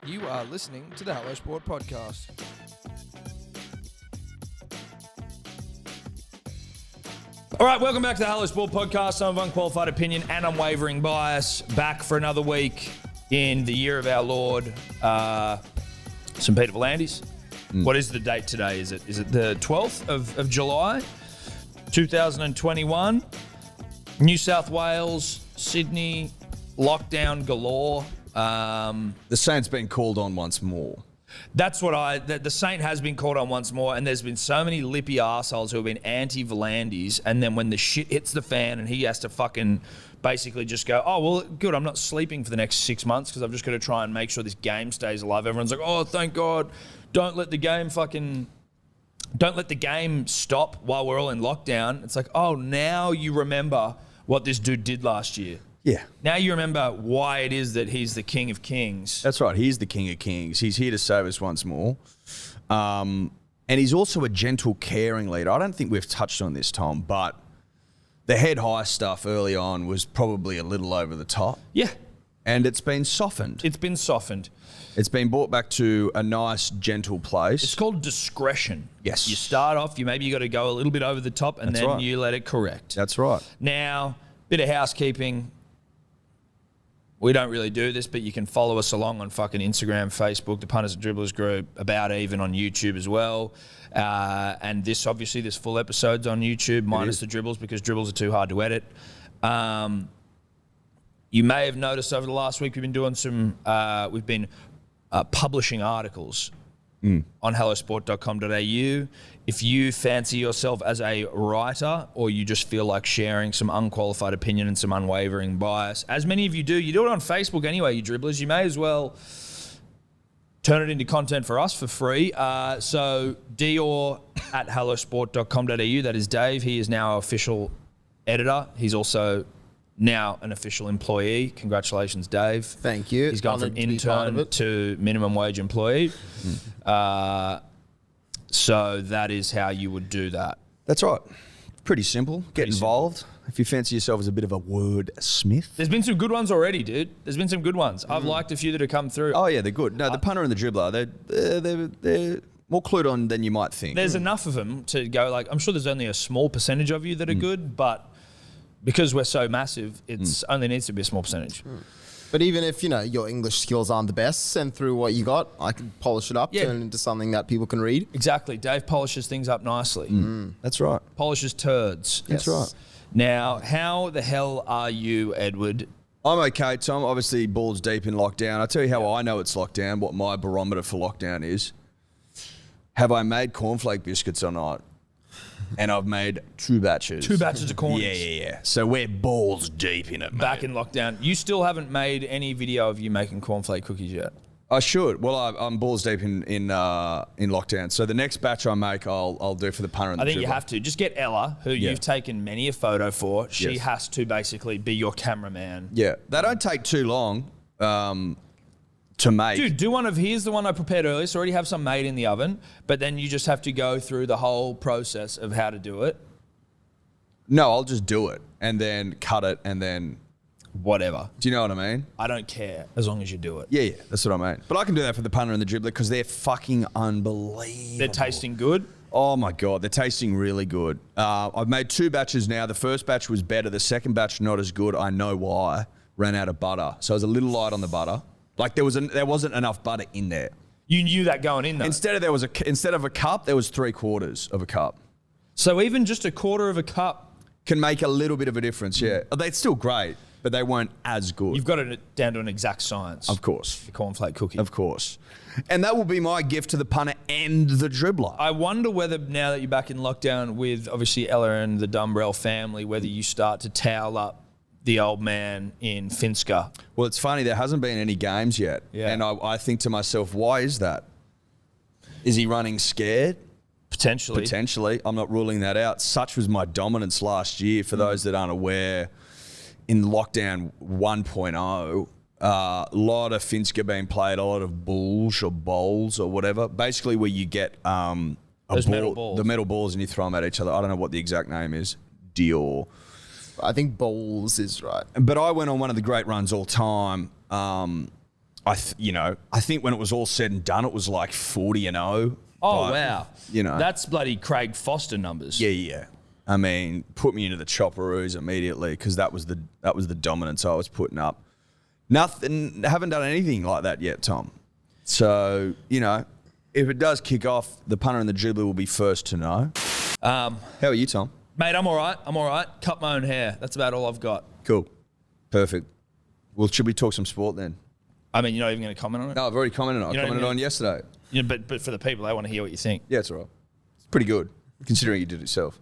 You are listening to the Hello Sport podcast. All right, welcome back to the Hello Sport podcast. Some of unqualified opinion and unwavering bias. Back for another week in the year of our Lord, St. Peter Volandis. What is the date today? Is it the 12th of July, 2021? New South Wales, Sydney, lockdown galore. The Saint's been called on once more. That's what the Saint has been called on once more, and there's been so many lippy arseholes who have been anti-Volandis, and then when the shit hits the fan and he has to fucking basically just go, oh, well, good, I'm not sleeping for the next 6 months because I've just got to try and make sure this game stays alive. Everyone's like, oh, thank God, don't let the game stop while we're all in lockdown. It's like, oh, now you remember what this dude did last year. Yeah. Now you remember why it is that he's the king of kings. That's right. He's the king of kings. He's here to save us once more. And he's also a gentle, caring leader. I don't think we've touched on this, Tom, but the head high stuff early on was probably a little over the top. Yeah. And it's been softened. It's been softened. It's been brought back to a nice, gentle place. It's called discretion. Yes. You start off, you got to go a little bit over the top, and then you let it correct. That's right. Now, bit of housekeeping. We don't really do this, but you can follow us along on fucking Instagram, Facebook, the Punters and Dribblers group, About Even on YouTube as well. And this full episode's on YouTube, minus the dribbles, because dribbles are too hard to edit. You may have noticed over the last week we've been publishing articles on hellosport.com.au. If you fancy yourself as a writer, or you just feel like sharing some unqualified opinion and some unwavering bias, as many of you do it on Facebook anyway, you dribblers, you may as well turn it into content for us for free. So Dior at hellosport.com.au, that is Dave. He is now our official editor. He's also now an official employee. Congratulations, Dave. Thank you. He's gone from intern to minimum wage employee. So that is how you would do that. That's right. Pretty simple. Get involved. If you fancy yourself as a bit of a wordsmith. There's been some good ones already, dude. There's been some good ones. I've liked a few that have come through. Oh, yeah, they're good. No, the punter and the dribbler, they're more clued on than you might think. There's enough of them to go, like, I'm sure there's only a small percentage of you that are good, but because we're so massive, it's only needs to be a small percentage. But even if, your English skills aren't the best, send through what you got. I can polish it up, turn it into something that people can read. Exactly. Dave polishes things up nicely. That's right. Polishes turds. That's right. Now, how the hell are you, Edward? I'm okay, Tom. Obviously, balls deep in lockdown. I'll tell you how I know it's lockdown, what my barometer for lockdown is. Have I made cornflake biscuits or not? And I've made 2 batches. 2 batches of corns. Yeah. So we're balls deep in it, mate. Back in lockdown. You still haven't made any video of you making cornflake cookies yet? I should. Well, I'm balls deep in lockdown. So the next batch I make, I'll do for the punter and the dribbler. I think you have to. Just get Ella, who you've taken many a photo for. She has to basically be your cameraman. Yeah. They don't take too long to make. Dude, do one of, here's the one I prepared earlier. So I already have some made in the oven, but then you just have to go through the whole process of how to do it. No, I'll just do it and then cut it and then... Whatever. Do you know what I mean? I don't care as long as you do it. Yeah, that's what I mean. But I can do that for the punter and the dribbler because they're fucking unbelievable. They're tasting good? Oh my God, they're tasting really good. I've made 2 batches now. The first batch was better. The second batch not as good. I know why. Ran out of butter. So I was a little light on the butter. Like there wasn't enough butter in there. You knew that going in though? Instead of a cup, there was 3/4 of a cup. So even just a quarter of a cup can make a little bit of a difference, yeah. They're still great, but they weren't as good. You've got it down to an exact science. Of course. The cornflake cookie. Of course. And that will be my gift to the punter and the dribbler. I wonder whether now that you're back in lockdown with obviously Ella and the Dumbrell family, whether you start to towel up the old man in Finska. Well, it's funny, there hasn't been any games yet. Yeah. And I think to myself, why is that? Is he running scared? Potentially. I'm not ruling that out. Such was my dominance last year. For those that aren't aware, in lockdown 1.0, a lot of Finska being played, a lot of bulls or bowls or whatever. Basically where you get metal balls. The metal balls and you throw them at each other. I don't know what the exact name is. Dior. I think bowls is right. But I went on one of the great runs all time I think when it was all said and done, it was like 40-0. Oh, wow. That's bloody Craig Foster numbers. Yeah. I mean, put me into the chopperoos immediately because that was the dominance I was putting up. Nothing, haven't done anything like that yet, Tom. So, if it does kick off, the punter and the dribbler will be first to know. How are you, Tom? Mate, I'm all right. Cut my own hair. That's about all I've got. Cool. Perfect. Well, should we talk some sport then? I mean, you're not even going to comment on it? No, I've already commented on it. I commented on it yesterday. But for the people, they want to hear what you think. Yeah, it's all right. It's pretty good, considering you did it yourself.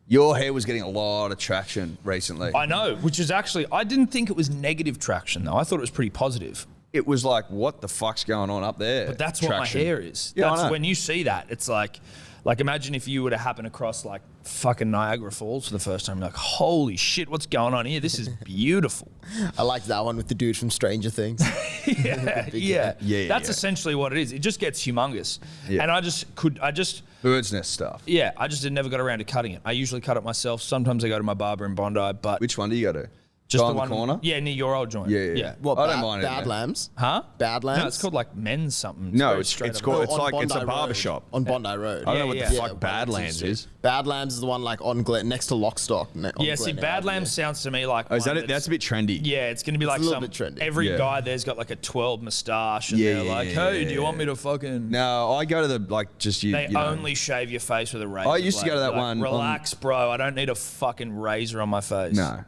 Your hair was getting a lot of traction recently. I know, which is actually, I didn't think it was negative traction, though. I thought it was pretty positive. It was like, what the fuck's going on up there? But that's what my hair is. Yeah, That's when you see that, it's like imagine if you were to happen across like fucking Niagara Falls for the first time. You're like, holy shit, what's going on here? This is beautiful. I liked that one with the dude from Stranger Things. Yeah. That's essentially what it is. It just gets humongous. Yeah. And I just bird's nest stuff. Yeah, I just never got around to cutting it. I usually cut it myself. Sometimes I go to my barber in Bondi, but which one do you go to? Just the one corner? Yeah, near your old joint. Yeah. What, I don't mind Bad Lambs? Huh? Bad Lambs? No, it's called like men's something. No, it's called, it's like, Bondi it's a barber Road. shop. On Bondi Road. I don't know what the fuck Yeah, Badlands is. Badlands is the one like on next to Lockstock. See, Badlands sounds to me like. Oh, is that it? That's a bit trendy. Yeah, it's going to be like a little bit trendy. Every guy there's got like a 12 moustache and they're like, hey, do you want me to fucking. No, I go to the, like, just you. They only shave your face with a razor. I used to go to that one. Relax, bro. I don't need a fucking razor on my face. No.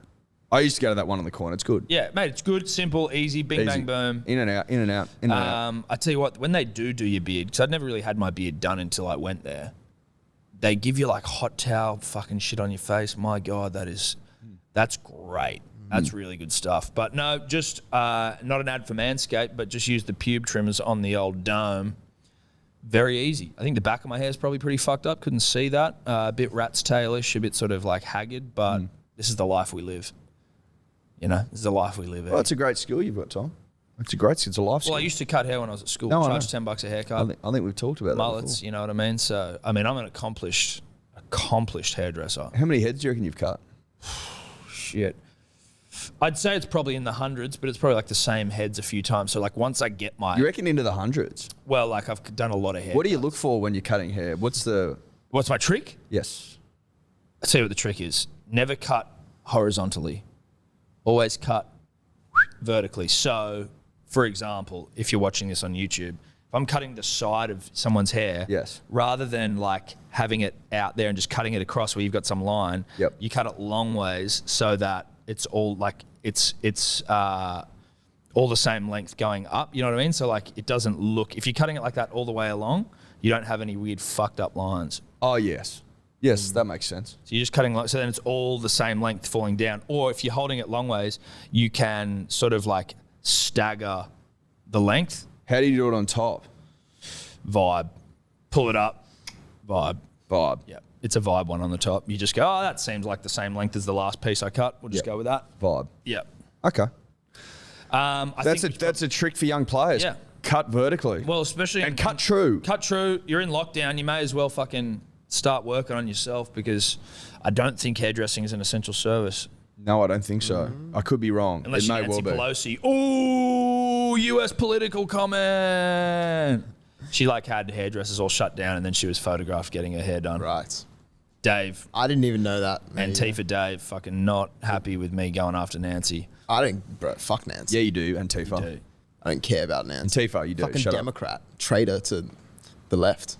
I used to go to that one on the corner. It's good. Yeah, mate, it's good, simple, easy, bing, bang, boom. In and out. I tell you what, when they do your beard, because I'd never really had my beard done until I went there, they give you like hot towel fucking shit on your face. My God, that's great. That's really good stuff. But no, just not an ad for Manscaped, but just use the pube trimmers on the old dome. Very easy. I think the back of my hair is probably pretty fucked up. Couldn't see that. A bit rat's tailish, a bit sort of like haggard, but this is the life we live. This is the life we live in. Well, it's a great skill you've got, Tom. It's a great skill. It's a life skill. Well, I used to cut hair when I was at school. No, Charged $10 a haircut. I think we've talked about mullets, that you know what I mean? So, I mean, I'm an accomplished hairdresser. How many heads do you reckon you've cut? Shit. I'd say it's probably in the hundreds, but it's probably like the same heads a few times. So, like, once I get my... You reckon into the hundreds? Well, like, I've done a lot of hair. What do you look for when you're cutting hair? What's my trick? Yes. I'll tell you what the trick is. Never cut horizontally. Always cut vertically. So, for example, if you're watching this on YouTube, if I'm cutting the side of someone's hair, rather than like having it out there and just cutting it across where you've got some line, you cut it long ways so that it's all like it's all the same length going up. You know what I mean? So like it doesn't look. If you're cutting it like that all the way along, you don't have any weird fucked up lines. Oh yes. Yes, that makes sense. So you're just cutting, so then it's all the same length falling down. Or if you're holding it long ways, you can sort of like stagger the length. How do you do it on top? Vibe. Pull it up. Vibe. Yeah. It's a vibe one on the top. You just go, oh, that seems like the same length as the last piece I cut. We'll just go with that. Vibe. Yeah. Okay. That's a trick for young players. Yeah. Cut vertically. Well, especially... And cut true. Cut true. You're in lockdown. You may as well fucking... start working on yourself because I don't think hairdressing is an essential service. No, I don't think so. I could be wrong. Unless it may Nancy well be. Pelosi. Ooh, US political comment. She like had hairdressers all shut down and then she was photographed getting her hair done. Right. Dave. I didn't even know that. Antifa Dave fucking not happy with me going after Nancy. Fuck Nancy. Yeah, you do, Antifa. You do. I don't care about Nancy. Antifa, you do. Fucking Shut Democrat. Traitor to the left.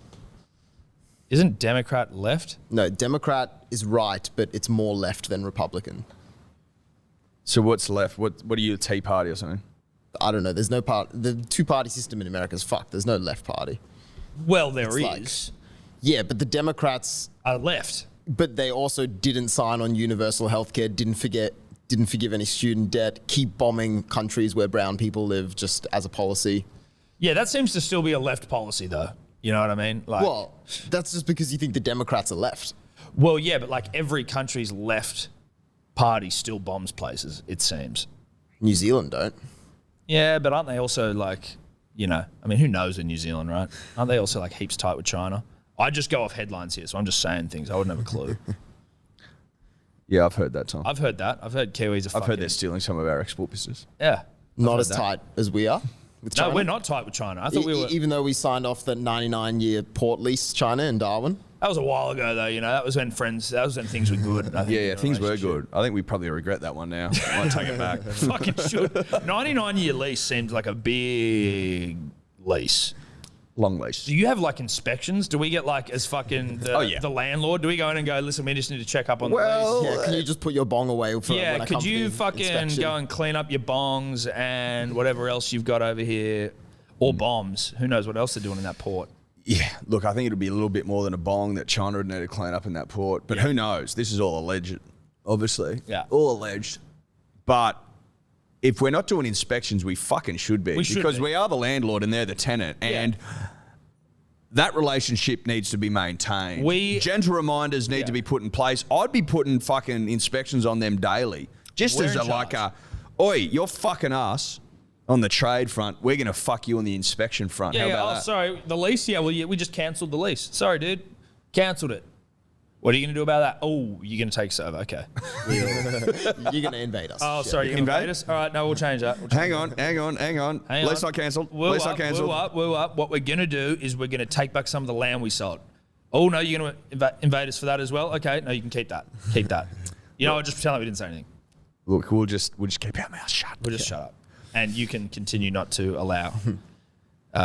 Isn't Democrat left? No, Democrat is right, but it's more left than Republican. So what's left? What are you, a Tea Party or something? I don't know. There's no part. The two-party system in America is fucked. There's no left party. Well, there is. Yeah, but the Democrats are left. But they also didn't sign on universal healthcare. Didn't forgive any student debt. Keep bombing countries where brown people live, just as a policy. Yeah, that seems to still be a left policy, though. You know what I mean? Like, well, that's just because you think the Democrats are left. Well, yeah, but like every country's left party still bombs places, it seems. New Zealand don't. Yeah, but aren't they also like, you know, I mean, who knows in New Zealand, right? Aren't they also like heaps tight with China? I just go off headlines here, so I'm just saying things. I wouldn't have a clue. Yeah, I've heard that, Tom. I've heard that. I've heard Kiwis are I've heard they're stealing some of our export business. Yeah. Not as tight as we are with China. No, we're not tight with China. I thought we were. Even though we signed off the 99-year port lease, China and Darwin. That was a while ago, though. That was when things were good. I think, Yeah, things were good. I think we probably regret that one now. I might take it back. Fucking should. 99-year lease seems like a big lease. Long lease. Do you have like inspections? Do we get like as fucking the landlord? Do we go in and go, listen, we just need to check up on the lease? Yeah, can you just put your bong away for when I could you fucking inspection? go and clean up your bongs and whatever else you've got over here? Or bombs. Who knows what else they're doing in that port? Yeah, look, I think it'll be a little bit more than a bong that China would need to clean up in that port. But who knows? This is all alleged, obviously. Yeah. All alleged. But if we're not doing inspections, we fucking should be. Because we are the landlord and they're the tenant. And that relationship needs to be maintained. Gentle reminders need to be put in place. I'd be putting fucking inspections on them daily. Just as oi, you're fucking us on the trade front. We're going to fuck you on the inspection front. How about that? Sorry, the lease, we just cancelled the lease. Sorry, dude. Cancelled it. What are you going to do about that? Oh, you're going to take serve. Okay. You're going to invade us. Oh, sorry, you're going to invade us? All right, no, we'll change that. Hang on. Lease not cancelled. Lease not cancelled. Woo up. What we're going to do is we're going to take back some of the land we sold. Oh, no, you're going to invade us for that as well? Okay, no, you can keep that. Keep that. I'll just pretend like we didn't say anything. Look, we'll just keep our mouth shut. We'll just shut up. And you can continue not to allow.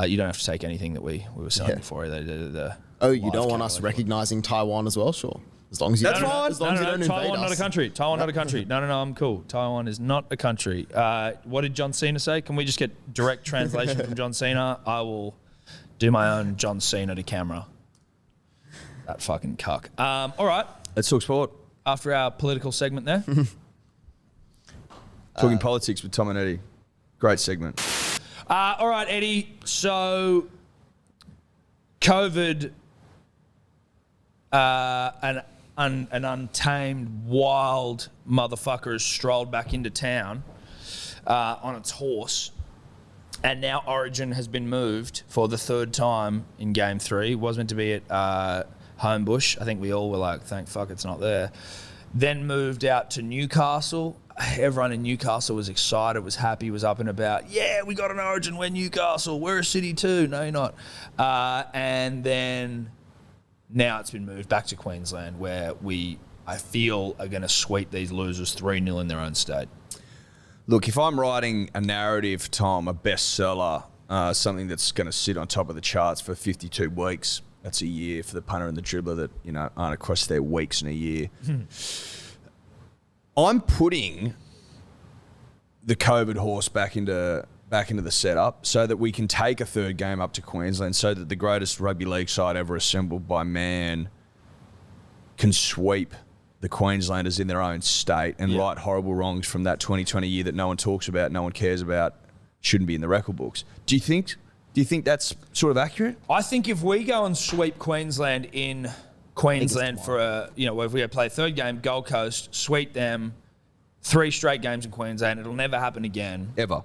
You don't have to take anything that we were selling before. You don't want us recognising Taiwan as well? Sure. As long as you That's fine. As long as you don't invade Taiwan, us. not a country. Taiwan, not a country. No, I'm cool. Taiwan is not a country. What did John Cena say? Can we just get direct translation from John Cena? I will do my own John Cena to camera. That fucking cuck. All right. Let's talk sport. After our political segment there. Talking politics with Tom and Eddie. Great segment. All right, Eddie. So, COVID, an untamed, wild motherfucker has strolled back into town on its horse. And now Origin has been moved for the third time in Game 3. It was meant to be at Homebush. I think we all were like, thank fuck it's not there. Then moved out to Newcastle. Everyone in Newcastle was excited, was happy, was up and about. Yeah, we got an Origin. We're Newcastle. We're a city too. No, you're not. And then now it's been moved back to Queensland where I feel, are going to sweep these losers 3-0 in their own state. Look, if I'm writing a narrative, Tom, a bestseller, something that's going to sit on top of the charts for 52 weeks, that's a year for the punter and the dribbler that, aren't across their weeks in a year. I'm putting the COVID horse back into the setup so that we can take a third game up to Queensland so that the greatest rugby league side ever assembled by man can sweep the Queenslanders in their own state and right horrible wrongs from that 2020 year that no one talks about, no one cares about, shouldn't be in the record books. Do you think that's sort of accurate? I think if we go and sweep Queensland in Queensland for if we play a third game, Gold Coast, sweep them, 3 straight games in Queensland, it'll never happen again. Ever.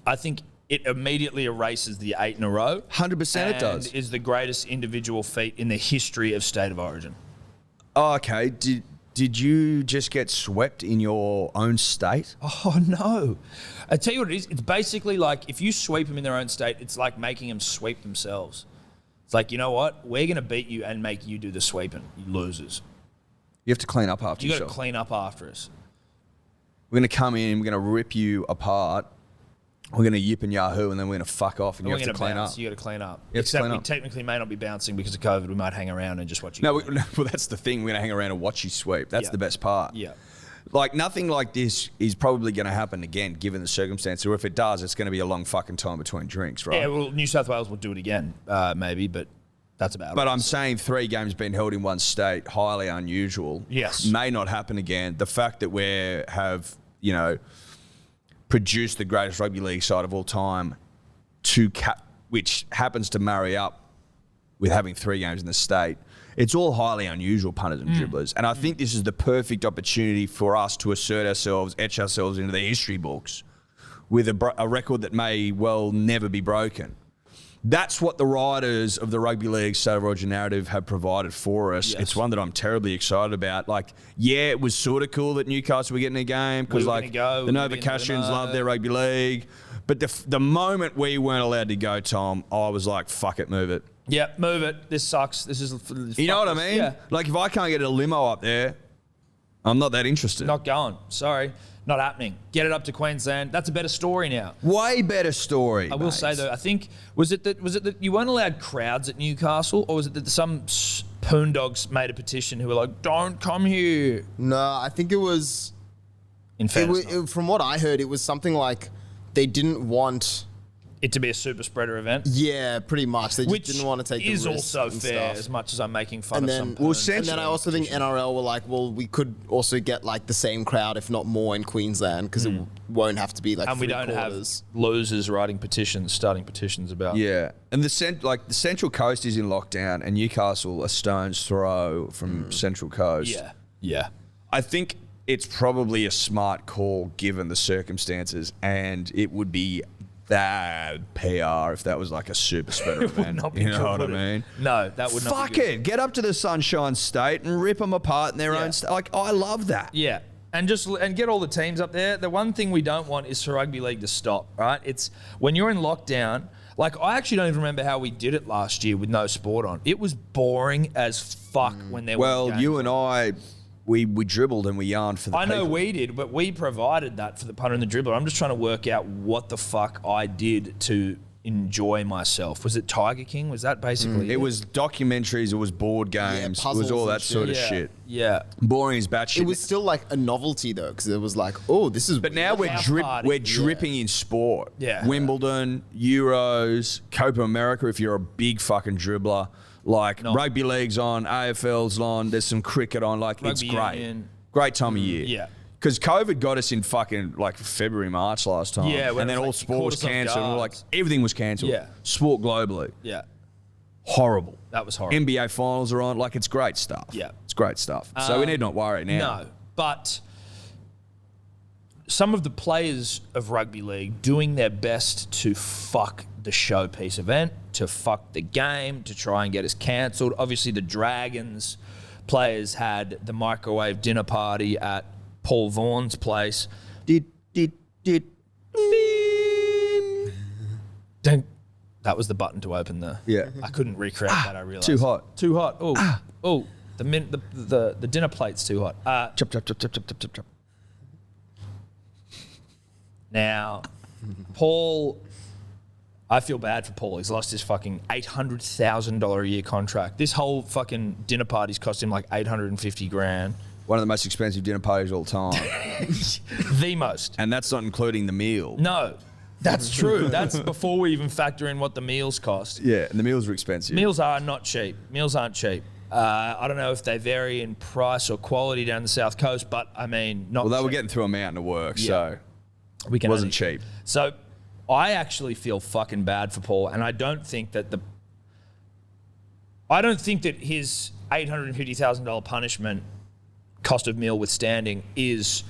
I think it immediately erases the 8 in a row. 100% it does. And is the greatest individual feat in the history of State of Origin. Oh, okay. Did you just get swept in your own state? Oh, no. I tell you what it is. It's basically like if you sweep them in their own state, it's like making them sweep themselves. It's like, you know what? We're going to beat you and make you do the sweeping, you losers. You have to clean up after yourself. You got to clean up after us. We're going to come in, we're going to rip you apart. We're going to yip and yahoo, and then we're going to fuck off, and you have to clean up. You got to clean up. Except we technically may not be bouncing because of COVID. We might hang around and just watch you. No, well, that's the thing. We're going to hang around and watch you sweep. That's the best part. Yeah. Like, nothing like this is probably going to happen again, given the circumstances. Or if it does, it's going to be a long fucking time between drinks, right? Yeah, well, New South Wales will do it again, maybe, but that's about it. But I'm saying 3 games being held in one state, highly unusual. Yes. May not happen again. The fact that we have, produced the greatest rugby league side of all time, which happens to marry up with having 3 games in the state. It's all highly unusual, punters and dribblers. And I think this is the perfect opportunity for us to assert ourselves, etch ourselves into the history books with a record that may well never be broken. that's what the writers of the Rugby League State of Origin narrative have provided for us. Yes. It's one that I'm terribly excited about. Like, yeah, it was sort of cool that Newcastle were getting a game because, like, the Novocastrians love their rugby league. But the moment we weren't allowed to go, Tom, I was like, fuck it, move it. Yeah, move it. This sucks. This You know what I mean? Yeah. Like, if I can't get a limo up there, I'm not that interested. Not going. Sorry. Not happening. Get it up to Queensland. That's a better story now. Way better story. I will say though, I think was it that you weren't allowed crowds at Newcastle, or was it that some poon dogs made a petition who were like, "Don't come here"? No, I think it was. In fairness, From what I heard, it was something like they didn't want it to be a super spreader event. Yeah, pretty much. They just didn't want to take the is risk also and fair. stuff. As much as I'm making fun And of then, some. and then I also think NRL were like, well, we could also get like the same crowd, if not more, in Queensland because it won't have to be like. And we don't have losers writing petitions, starting petitions about. Yeah, and the Central Coast is in lockdown, and Newcastle a stone's throw from Central Coast. Yeah, yeah. I think it's probably a smart call given the circumstances, and it would be bad PR if that was like a super spreader event. You know what I mean? No, that would not. Fuck it, get up to the Sunshine State and rip them apart in their own. Like, I love that. Yeah. And get all the teams up there. The one thing we don't want is for rugby league to stop, right? It's when you're in lockdown. Like, I actually don't even remember how we did it last year with no sport on. It was boring as fuck when there were games. You and I, we dribbled and we yarned for the I know people. we did, but we provided that for the punter and the dribbler. I'm just trying to work out what the fuck I did to enjoy myself. Was it Tiger King? Was that basically It was documentaries, it was board games, it was all that sort of shit. Yeah. Boring as batshit. It was still like a novelty though, because it was like, oh, this is. But now we're dripping in sport. Yeah. Wimbledon, Euros, Copa America if you're a big fucking dribbler. Like, rugby league's on, AFL's on, there's some cricket on. Like, it's great. Union. Great time of year. Yeah. Because COVID got us in fucking like February, March last time. Yeah, and then all sport was cancelled. And like, everything was cancelled. Yeah. Sport globally. Yeah. Horrible. That was horrible. NBA finals are on. Like, it's great stuff. Yeah. It's great stuff. So we need not worry now. No, but some of the players of rugby league doing their best to fuck the showpiece event, to fuck the game, to try and get us cancelled. Obviously, the Dragons players had the microwave dinner party at Paul Vaughan's place. That was the button to open the. Yeah. I couldn't recreate that. I realized Too hot. Too hot. Oh, the dinner plate's too hot. Chop, chop, chop, chop, chop, chop, chop, chop. Now, Paul, I feel bad for Paul. He's lost his fucking $800,000 a year contract. This whole fucking dinner party's cost him like $850,000. One of the most expensive dinner parties of all time. The most. And that's not including the meal. No, that's true. That's before we even factor in what the meals cost. Yeah, and the meals are expensive. Meals are not cheap. Meals aren't cheap. I don't know if they vary in price or quality down the South Coast, but I mean, not Well, they were cheap. getting through a mountain of work, so It wasn't cheap. So I actually feel fucking bad for Paul, and I don't think that his $850,000 punishment, cost of meal withstanding, is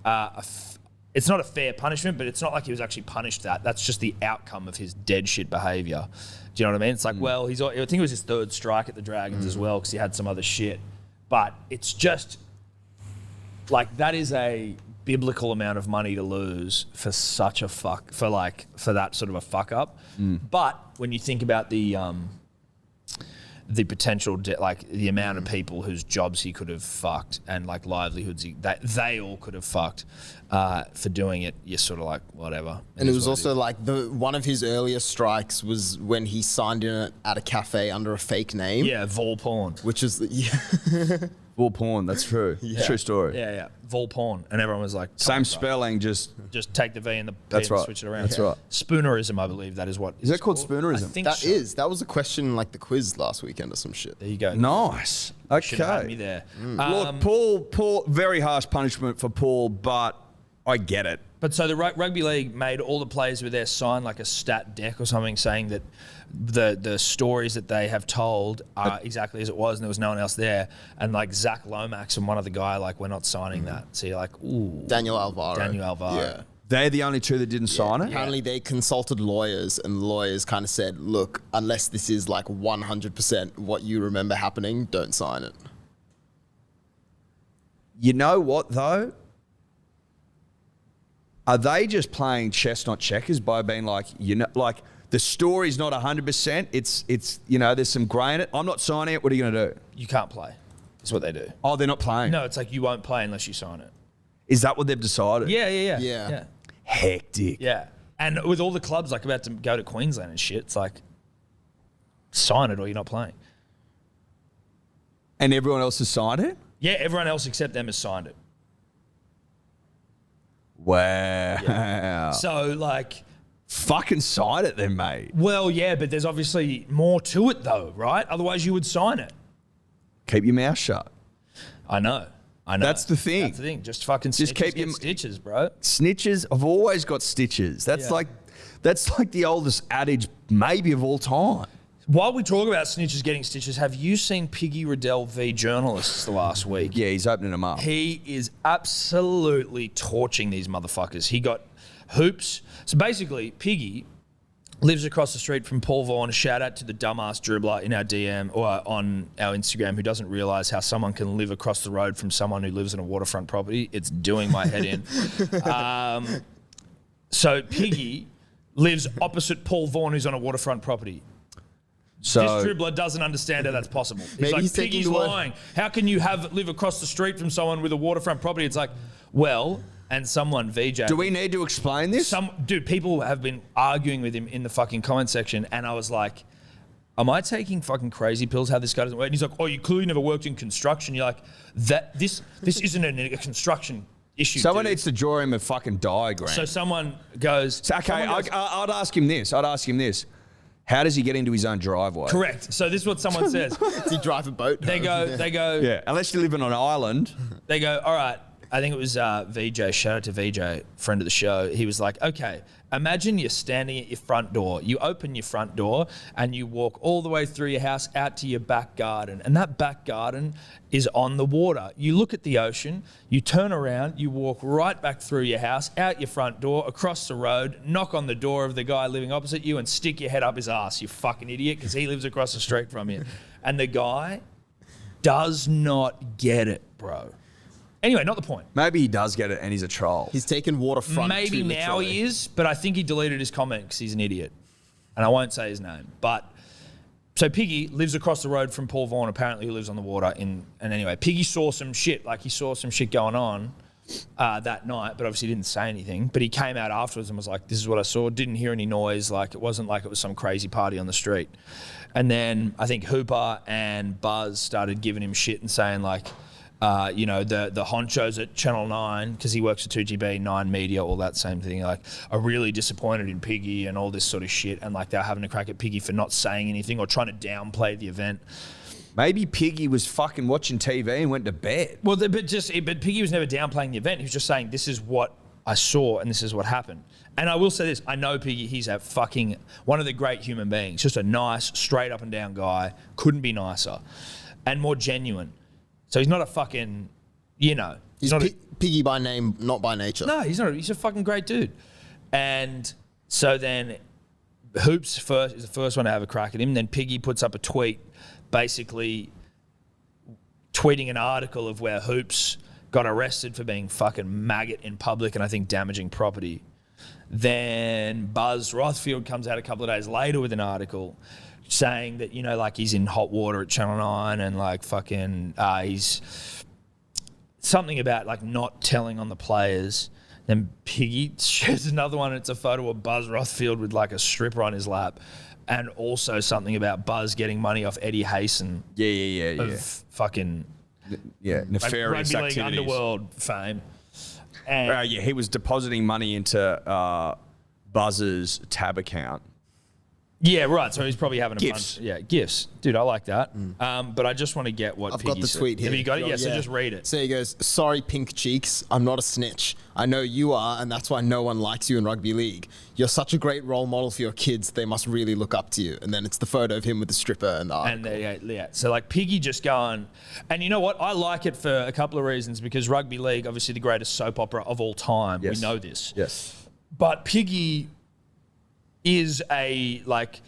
it's not a fair punishment, but it's not like he was actually punished that. That's just the outcome of his dead shit behaviour. Do you know what I mean? It's like, well, I think it was his third strike at the Dragons as well, because he had some other shit. But it's just like, that is a biblical amount of money to lose for such a for that sort of a fuck up. But when you think about the potential, the amount of people whose jobs he could have fucked and like livelihoods that they all could have fucked for doing it, you're sort of like, whatever. And it was also like one of his earliest strikes was when he signed in at a cafe under a fake name. Yeah, Vol Porn. Which is Full porn, that's true. Yeah. True story. Yeah. Vol Porn. And everyone was like, Same spelling, just take the V and the P That's and right. switch it around. That's right. Spoonerism, I believe that is what. Is that called called. spoonerism? I think that was a question in like the quiz last weekend or some shit. There you go. Nice. Should have had me Okay. there. Look, Paul, very harsh punishment for Paul, but I get it. But so the rugby league made all the players with their sign like a stat deck or something, saying that the stories that they have told are exactly as it was, and there was no one else there. And like Zach Lomax and one other guy, like, we're not signing that. So you're like, ooh, Daniel Alvaro. Yeah. They're the only two that didn't sign it? Apparently they consulted lawyers, and the lawyers kind of said, look, unless this is like 100% what you remember happening, don't sign it. You know what, though? Are they just playing chess, not checkers, by being like, like the story's not 100%. It's there's some grey in it. I'm not signing it. What are you going to do? You can't play. That's what they do. Oh, they're not playing? No, it's like you won't play unless you sign it. Is that what they've decided? Yeah. Hectic. Yeah. And with all the clubs like about to go to Queensland and shit, it's like, sign it or you're not playing. And everyone else has signed it? Yeah, everyone else except them has signed it. Wow. Yeah. So, like... Fucking sign it then, mate. Well, yeah, but there's obviously more to it though, right? Otherwise you would sign it. Keep your mouth shut. I know. That's the thing. Just fucking Just snitches keep your stitches, bro. Snitches have always got stitches. That's like the oldest adage maybe of all time. While we talk about snitches getting stitches, have you seen Piggy Riddell v Journalists the last week? Yeah, he's opening them up. He is absolutely torching these motherfuckers. He got hoops. So basically, Piggy lives across the street from Paul Vaughan. A shout out to the dumbass dribbler in our DM or on our Instagram who doesn't realise how someone can live across the road from someone who lives in a waterfront property. It's doing my head in. So Piggy lives opposite Paul Vaughan, who's on a waterfront property. So This dribbler doesn't understand how that's possible. He's Maybe like, he's taking Piggy's the word- lying. How can you live across the street from someone with a waterfront property? It's like, well, and someone VJ. do we need to explain this? Dude, people have been arguing with him in the fucking comment section, and I was like, am I taking fucking crazy pills how this guy doesn't work? And he's like, oh, you clearly never worked in construction. You're like, this isn't a construction issue. Someone dude. needs to draw him a fucking diagram. So someone goes... I'd ask him this. How does he get into his own driveway? Correct. So this is what someone says. Does he drive a boat? They go... Yeah, unless you live on an island. They go, all right, I think it was VJ, shout out to VJ, friend of the show. He was like, okay, imagine you're standing at your front door. You open your front door and you walk all the way through your house out to your back garden. And that back garden is on the water. You look at the ocean, you turn around, you walk right back through your house, out your front door, across the road, knock on the door of the guy living opposite you and stick your head up his ass, you fucking idiot, because he lives across the street from you. And the guy does not get it, bro. Anyway, not the point. Maybe he does get it and he's a troll. He's taken waterfront. Maybe now he is, but I think he deleted his comment because he's an idiot. And I won't say his name. But so Piggy lives across the road from Paul Vaughan, apparently, who lives on the water. And anyway, Piggy saw some shit. Like he saw some shit going on that night, but obviously didn't say anything. But he came out afterwards and was like, this is what I saw. Didn't hear any noise. Like it wasn't like it was some crazy party on the street. And then I think Hooper and Buzz started giving him shit and saying like, the honchos at Channel 9, because he works for 2GB, 9 Media, all that same thing, like, are really disappointed in Piggy and all this sort of shit. And, like, they're having a crack at Piggy for not saying anything or trying to downplay the event. Maybe Piggy was fucking watching TV and went to bed. Well, but Piggy was never downplaying the event. He was just saying, this is what I saw and this is what happened. And I will say this, I know Piggy, he's a fucking, one of the great human beings. Just a nice, straight up and down guy. Couldn't be nicer. And more genuine. So he's not a fucking, He's not Piggy by name, not by nature. No, he's not. He's a fucking great dude. And so then Hoops is the first one to have a crack at him. Then Piggy puts up a tweet basically tweeting an article of where Hoops got arrested for being fucking maggot in public and I think damaging property. Then Buzz Rothfield comes out a couple of days later with an article saying that, like he's in hot water at Channel 9 and like fucking, he's something about like not telling on the players. Then Piggy shares another one and it's a photo of Buzz Rothfield with like a stripper on his lap and also something about Buzz getting money off Eddie Hayson. Yeah. Of fucking nefarious rugby activities. league underworld fame. And he was depositing money into Buzz's tab account. Yeah, right. So he's probably having a Gifts. bunch. Yeah, gifts. Dude, I like that. But I just want to get what I've Piggy got the said. tweet here. Have you got it? Yeah, so just read it. So he goes, sorry, pink cheeks. I'm not a snitch. I know you are, and that's why no one likes you in rugby league. You're such a great role model for your kids. They must really look up to you. And then it's the photo of him with the stripper and the article. And yeah. So like Piggy just going, and you know what? I like it for a couple of reasons because rugby league, obviously the greatest soap opera of all time. Yes. We know this. Yes. But Piggy is a like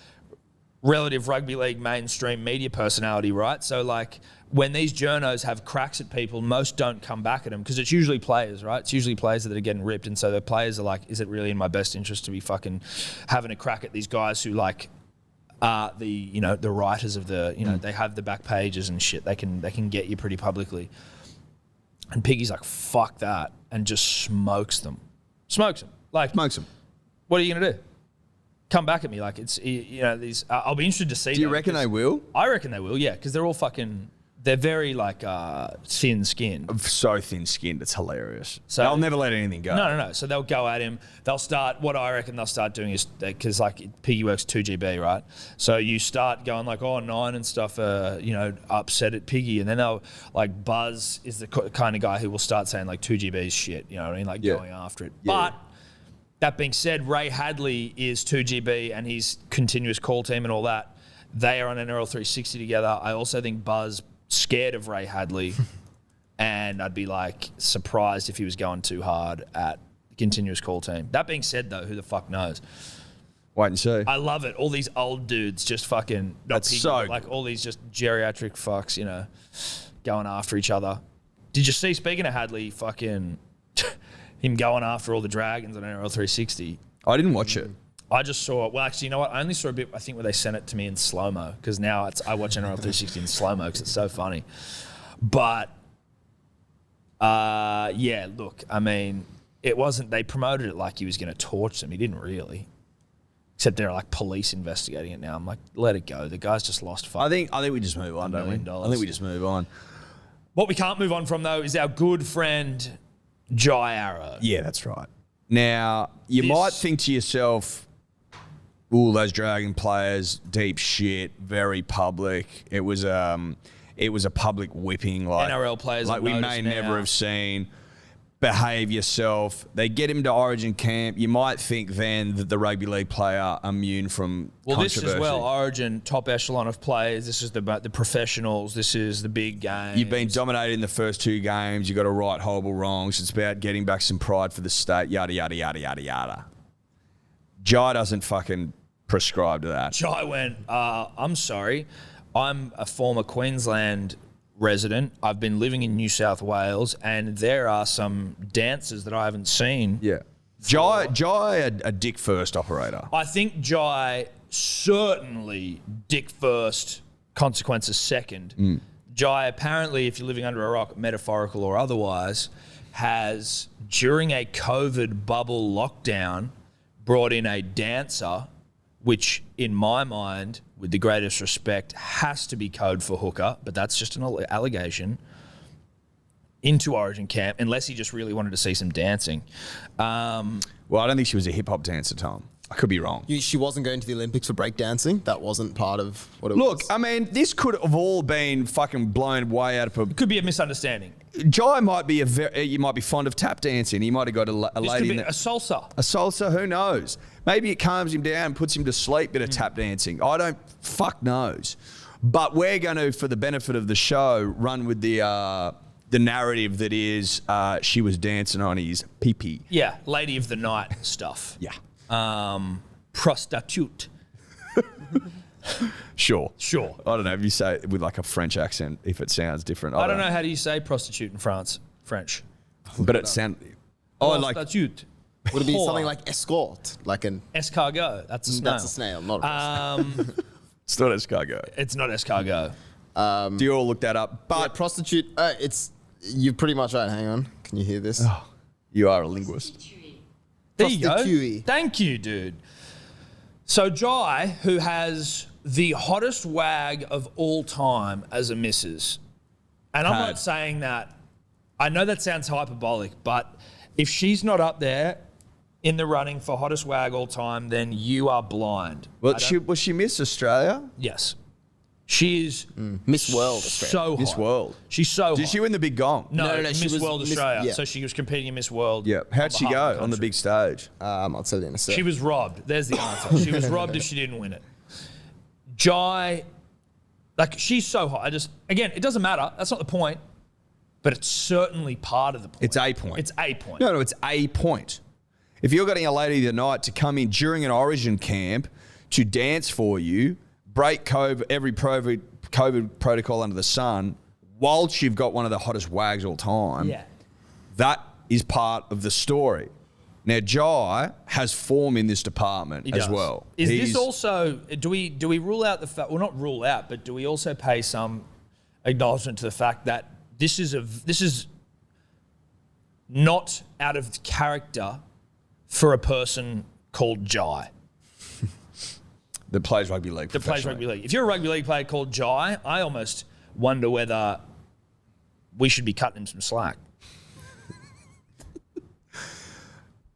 relative rugby league mainstream media personality, right? So like when these journos have cracks at people, most don't come back at them because it's usually players, right? It's usually players that are getting ripped. And so the players are like, is it really in my best interest to be fucking having a crack at these guys who like are the, you know, the writers of the, you know, they have the back pages and shit. They can get you pretty publicly. And Piggy's like, fuck that. And just smokes them. Like, Smokes them. what are you going to do? Come back at me like it's, you know, these, I'll be interested to see. Do you reckon they will? I reckon they will, yeah, because they're all fucking, they're very like thin-skinned. So thin-skinned, it's hilarious. So- They'll never let anything go. No. So they'll go at him. They'll start, what I reckon they'll start doing is, because like Piggy works 2GB, right? So you start going like, oh, 9 and stuff, you know, upset at Piggy. And then they'll, like Buzz is the kind of guy who will start saying like 2GB's shit, you know what I mean? Like going after it. Yeah. But that being said, Ray Hadley is 2GB and his continuous call team and all that. They are on NRL 360 together. I also think Buzz scared of Ray Hadley, and I'd be like surprised if he was going too hard at the continuous call team. That being said, though, who the fuck knows? Wait and see. I love it. All these old dudes just fucking That's Piggy, so like all these just geriatric fucks, you know, going after each other. Did you see? Speaking of Hadley, fucking him going after all the dragons on NRL 360. I didn't watch it. I just saw it. Well, actually, you know what? I only saw a bit, I think, where they sent it to me in slow-mo, because now I watch NRL 360 in slow-mo because it's so funny. But, yeah, look, I mean, it wasn't, they promoted it like he was going to torch them. He didn't really. Except they're like police investigating it now. I'm like, let it go. The guy's just lost I think we just move on, don't we? $1 million. I think we just move on. What we can't move on from, though, is our good friend, Jai Arrow. Yeah, that's right. Now, you might think to yourself, ooh, those Dragon players, deep shit, very public. It was a public whipping, like NRL players like we may now. never have seen. Behave yourself. They get him to Origin camp. You might think then that the rugby league player immune from controversy. This as well, Origin, top echelon of players. This is the professionals. This is the big game. You've been dominated in the first 2 games. You got to right horrible wrongs. It's about getting back some pride for the state. Yada yada yada yada yada. Jai doesn't fucking prescribe to that. Jai went, I'm sorry. I'm a former Queensland resident. I've been living in New South Wales, and there are some dancers that I haven't seen. Yeah. Jai, a dick first operator. I think Jai certainly dick first, consequences second. Jai apparently, if you're living under a rock, metaphorical or otherwise, has, during a COVID bubble lockdown, brought in a dancer, which in my mind, with the greatest respect, has to be code for hooker, but that's just an allegation, into Origin camp, unless he just really wanted to see some dancing. Well, I don't think she was a hip-hop dancer, Tom. I could be wrong. She wasn't going to the Olympics for breakdancing. That wasn't part of what it was. Look, I mean, this could have all been fucking blown way out of proportion. Could be a misunderstanding. Jai might be you might be fond of tap dancing. He might have got a This lady could in be there. a salsa. A salsa, who knows? Maybe it calms him down, puts him to sleep, bit of tap dancing. I don't fuck knows. But we're going to, for the benefit of the show, run with the narrative that is she was dancing on his pee-pee. Yeah, lady of the night stuff. Yeah. Prostitute. Sure. Sure. I don't know if you say it with like a French accent, if it sounds different. I don't know how do you say prostitute in French. But it sounds... Oh, like... Prostitute. Would it be Whore. something like escort? Like an... Escargot. That's a snail. That's a snail, not a It's not escargot. It's not escargot. Do you all look that up? yeah, But prostitute, you're pretty much right. Hang on. Can you hear this? you are a linguist. There you go. Prostitute. Thank you, dude. So Jai, who has the hottest wag of all time as a missus, and I'm not saying that, I know that sounds hyperbolic, but if she's not up there in the running for hottest wag all time, then you are blind. Well, was she Miss Australia? Yes. She is Miss World Australia. so hot. Miss World. She's so hot. Did she win the big gong? No, she Miss was World Miss- Australia. yeah. So she was competing in Miss World. Yeah. How'd she behalf of go on the country. big stage? I'll tell you in a sec. She was robbed. There's the answer. She was robbed if she didn't win it. Jai, like, she's so hot. Again, it doesn't matter. That's not the point. But it's certainly part of the point. It's a point. It's a point. No, it's a point. If you're getting a lady of the night to come in during an Origin camp to dance for you, break every COVID protocol under the sun, whilst you've got one of the hottest wags all time, Yeah. that is part of the story. Now, Jai has form in this department He as does. well. Is this also, do we rule out the fact, well, not rule out, but do we also pay some acknowledgement to the fact that this is not out of character for a person called Jai? That plays rugby league. That plays rugby league. If you're a rugby league player called Jai, I almost wonder whether we should be cutting him some slack.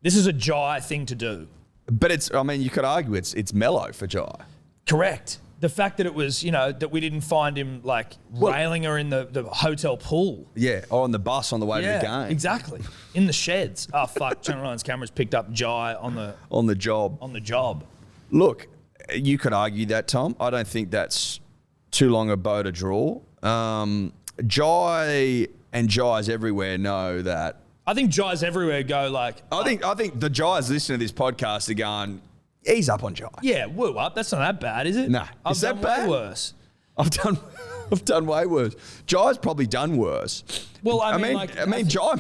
This is a Jai thing to do. But you could argue it's mellow for Jai. Correct. The fact that it was, that we didn't find him railing her in the hotel pool. Yeah, or on the bus on the way to the game. Exactly. In the sheds. Oh, fuck. Channel 9's cameras picked up Jai on the job. Look, you could argue that, Tom. I don't think that's too long a bow to draw. Jai and Jais everywhere know that. I think Jais everywhere go like... I think the Jais listening to this podcast are going, he's up on Jai. Yeah, woo up. That's not that bad, is it? Nah. I've Is that done bad? way worse. I've done way worse. Jai's probably done worse. Well, I mean, Jai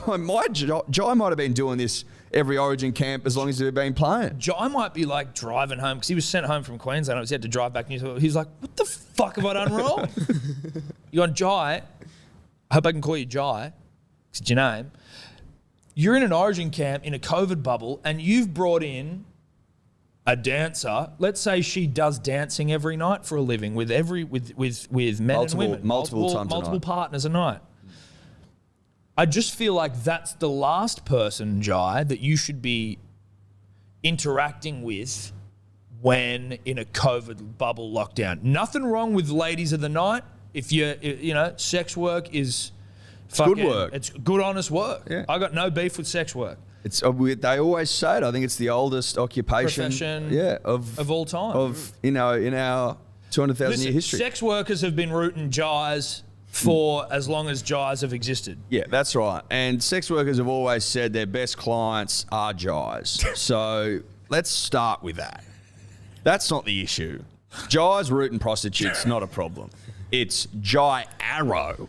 might have been doing this every Origin camp as long as they've been playing. Jai might be like driving home because he was sent home from Queensland. He had to drive back to New South Wales. He's like, what the fuck have I done wrong? You're on Jai. I hope I can call you Jai. It's your name. You're in an Origin camp in a COVID bubble and you've brought in a dancer. Let's say she does dancing every night for a living with men and women. Multiple times a multiple night. partners a night. I just feel like that's the last person, Jai, that you should be interacting with when in a COVID bubble lockdown. Nothing wrong with ladies of the night. If sex work is fucking good work. It's good, honest work. Yeah. I got no beef with sex work. They always say it. I think it's the oldest occupation Profession of all time. In our 200,000 year history. Sex workers have been rooting Jais for as long as Jais have existed. Yeah, that's right. And sex workers have always said their best clients are Jais. So let's start with that. That's not the issue. Jais rooting prostitutes, not a problem. It's Jai Arrow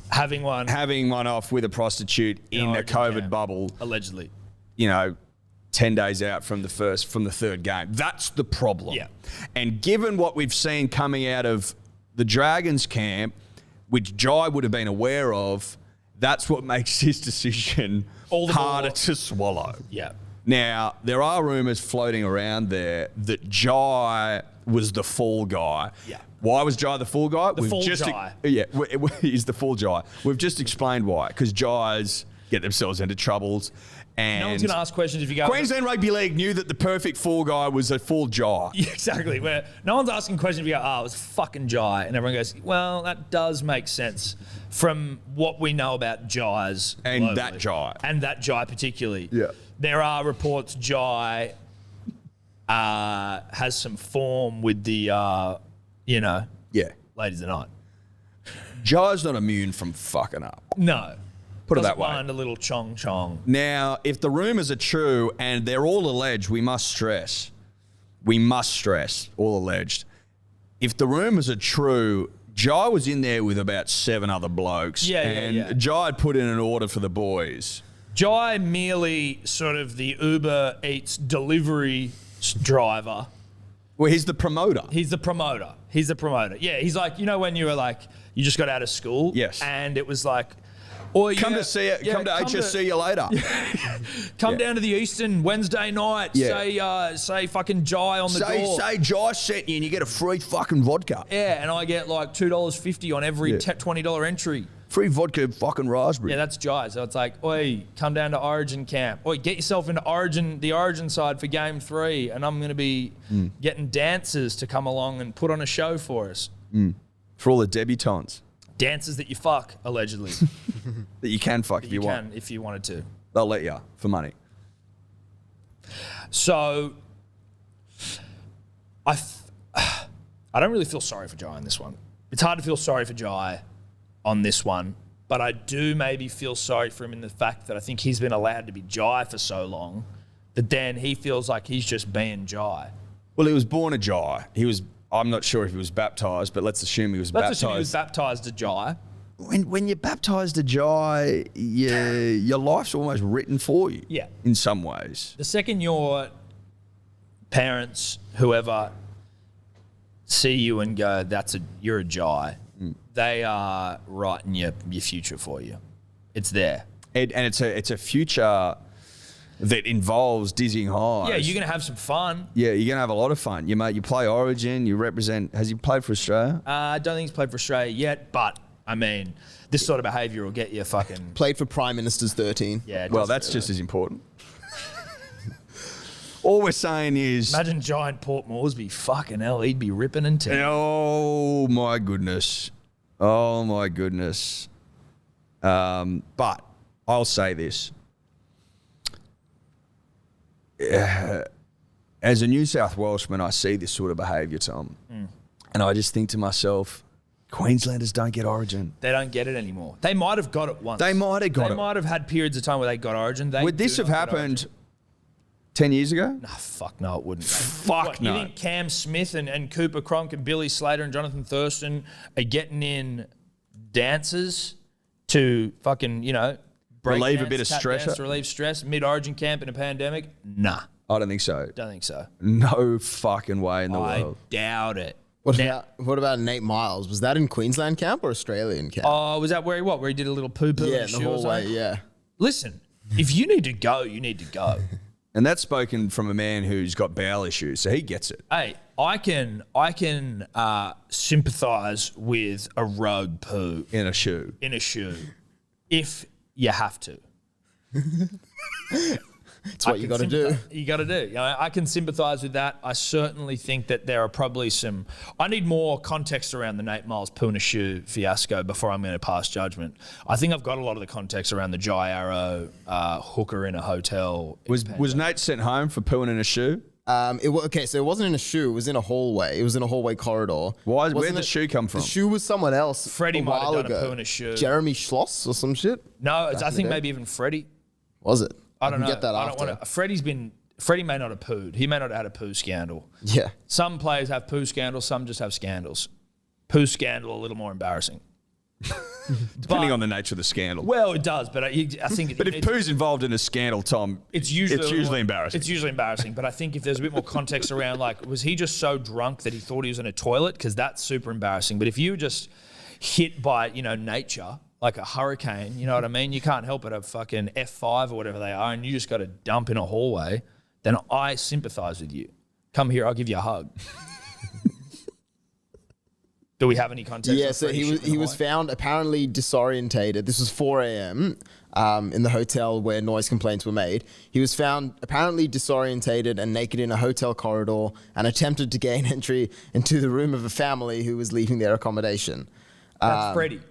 Having one off with a prostitute in a COVID bubble. Allegedly. 10 days out from the third game. That's the problem. Yeah. And given what we've seen coming out of the Dragons camp, which Jai would have been aware of, that's what makes his decision harder to swallow. Yeah. Now, there are rumours floating around there that Jai was the fall guy. Yeah. Why was Jai the fall guy? Jai. He's the fall Jai. We've just explained why. Because Jais get themselves into troubles. And No one's going to ask questions if you go... Queensland Rugby League knew that the perfect fall guy was a fall Jai. Yeah, exactly. Where no one's asking questions if you go, it was fucking Jai. And everyone goes, well, that does make sense from what we know about Jais. And globally. that Jai. And that Jai particularly. Yeah. There are reports Jai has some form with the, Yeah. ladies of the night. Jai's not immune from fucking up. No. Put it Doesn't that way. mind a little chong. Now, if the rumours are true and they're all alleged, we must stress, all alleged. If the rumours are true, Jai was in there with about 7 other blokes. And Jai had put in an order for the boys. Jai merely sort of the Uber Eats delivery driver. Well, he's the promoter. He's the promoter. Yeah, he's like, when you were like, you just got out of school. Yes. And it was like, come to HSC you later. Come down to the Eastern Wednesday night. Yeah. Say fucking Jai on the door. Say Jai sent you and you get a free fucking vodka. Yeah, and I get like $2.50 on every $20 entry. Free vodka, fucking raspberry. Yeah, that's Jai. So it's like, oi, come down to Origin camp. Oi, get yourself into the Origin side for Game 3, and I'm going to be getting dancers to come along and put on a show for us. For all the debutantes. Dancers that you fuck, allegedly. That you can fuck if you want. If you wanted to. They'll let you for money. So, I don't really feel sorry for Jai on this one. It's hard to feel sorry for Jai on this one, but I do maybe feel sorry for him in the fact that I think he's been allowed to be Jai for so long that then he feels like he's just being Jai. Well, he was born a Jai. I'm not sure if he was baptised, but let's assume he was baptised. Let's assume he was baptised a Jai. When you're baptised a Jai, your life's almost written for you. Yeah. In some ways. The second your parents, whoever, see you and go, you're a Jai, they are writing your future for you. It's there. And it's a future that involves dizzying highs. Yeah, you're going to have some fun. Yeah, you're going to have a lot of fun. You play Origin, you represent... Has he played for Australia? I don't think he's played for Australia yet, but, I mean, this sort of behaviour will get you fucking... Played for Prime Minister's 13. Yeah. Well, that's just as important. All we're saying is... Imagine Giant Port Moresby. Fucking hell, he'd be ripping and tearing. Oh, my goodness. Oh, my goodness. But I'll say this. As a New South Welshman, I see this sort of behaviour, Tom. And I just think to myself, Queenslanders don't get Origin. They don't get it anymore. They might have got it once. They might have got it. They might have had periods of time where they got Origin. Would this have happened 10 years ago? Nah, fuck no, it wouldn't. Fuck no. You think Cam Smith and Cooper Cronk and Billy Slater and Jonathan Thurston are getting in dancers to fucking, Relieve a bit of stress. To relieve stress mid-Origin camp in a pandemic? Nah. I don't think so. Don't think so. No fucking way in the world. I doubt it. What about Nate Miles? Was that in Queensland camp or Australian camp? Oh, was that where he did a little poo-poo in Yeah, the in shoe the or hallway, something? yeah. Listen, if you need to go, you need to go. And that's spoken from a man who's got bowel issues, so he gets it. Hey, I can sympathise with a rogue poo In a shoe. if you have to. It's what you got to do. You got to do. I can sympathise with that. I certainly think that there are probably some... I need more context around the Nate Miles poo in a shoe fiasco before I'm going to pass judgment. I think I've got a lot of the context around the Jai Arrow hooker in a hotel. Was Nate sent home for pooing in a shoe? So it wasn't in a shoe. It was in a hallway. It was in a hallway corridor. Where'd the shoe come from? The shoe was someone else. Freddie might have done a poo in a shoe. Jeremy Schloss or some shit. No, I think maybe even Freddie. Was it? I don't know. Get that I after. don't want to. Freddie may not have pooed. He may not have had a poo scandal. Yeah. Some players have poo scandals. Some just have scandals. Poo scandal a little more embarrassing. Depending on the nature of the scandal. Well, it does, but I think... But if poo's involved in a scandal, Tom, it's usually embarrassing. It's usually embarrassing, but I think if there's a bit more context around, like, was he just so drunk that he thought he was in a toilet? Because that's super embarrassing. But if you were just hit by, nature, like a hurricane, you know what I mean? You can't help it, a fucking F5 or whatever they are, and you just got to dump in a hallway, then I sympathise with you. Come here, I'll give you a hug. Do we have any context? Yeah, so he was found apparently disorientated. This was 4 a.m. In the hotel where noise complaints were made. He was found apparently disorientated and naked in a hotel corridor and attempted to gain entry into the room of a family who was leaving their accommodation. That's Freddie.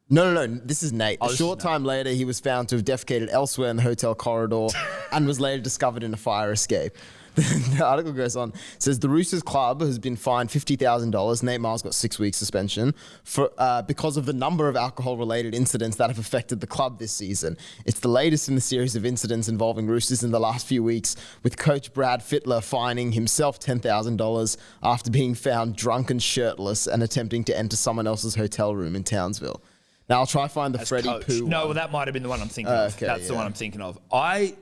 No. This is Nate. A short time later, he was found to have defecated elsewhere in the hotel corridor and was later discovered in a fire escape. The article goes on. It says the Roosters Club has been fined $50,000. Nate Miles got 6 weeks suspension for because of the number of alcohol-related incidents that have affected the club this season. It's the latest in the series of incidents involving Roosters in the last few weeks, with coach Brad Fittler fining himself $10,000 after being found drunk and shirtless and attempting to enter someone else's hotel room in Townsville. Now I'll try to find the Freddie Poo. No, well, that might have been the one I'm thinking of. That's the one I'm thinking of. I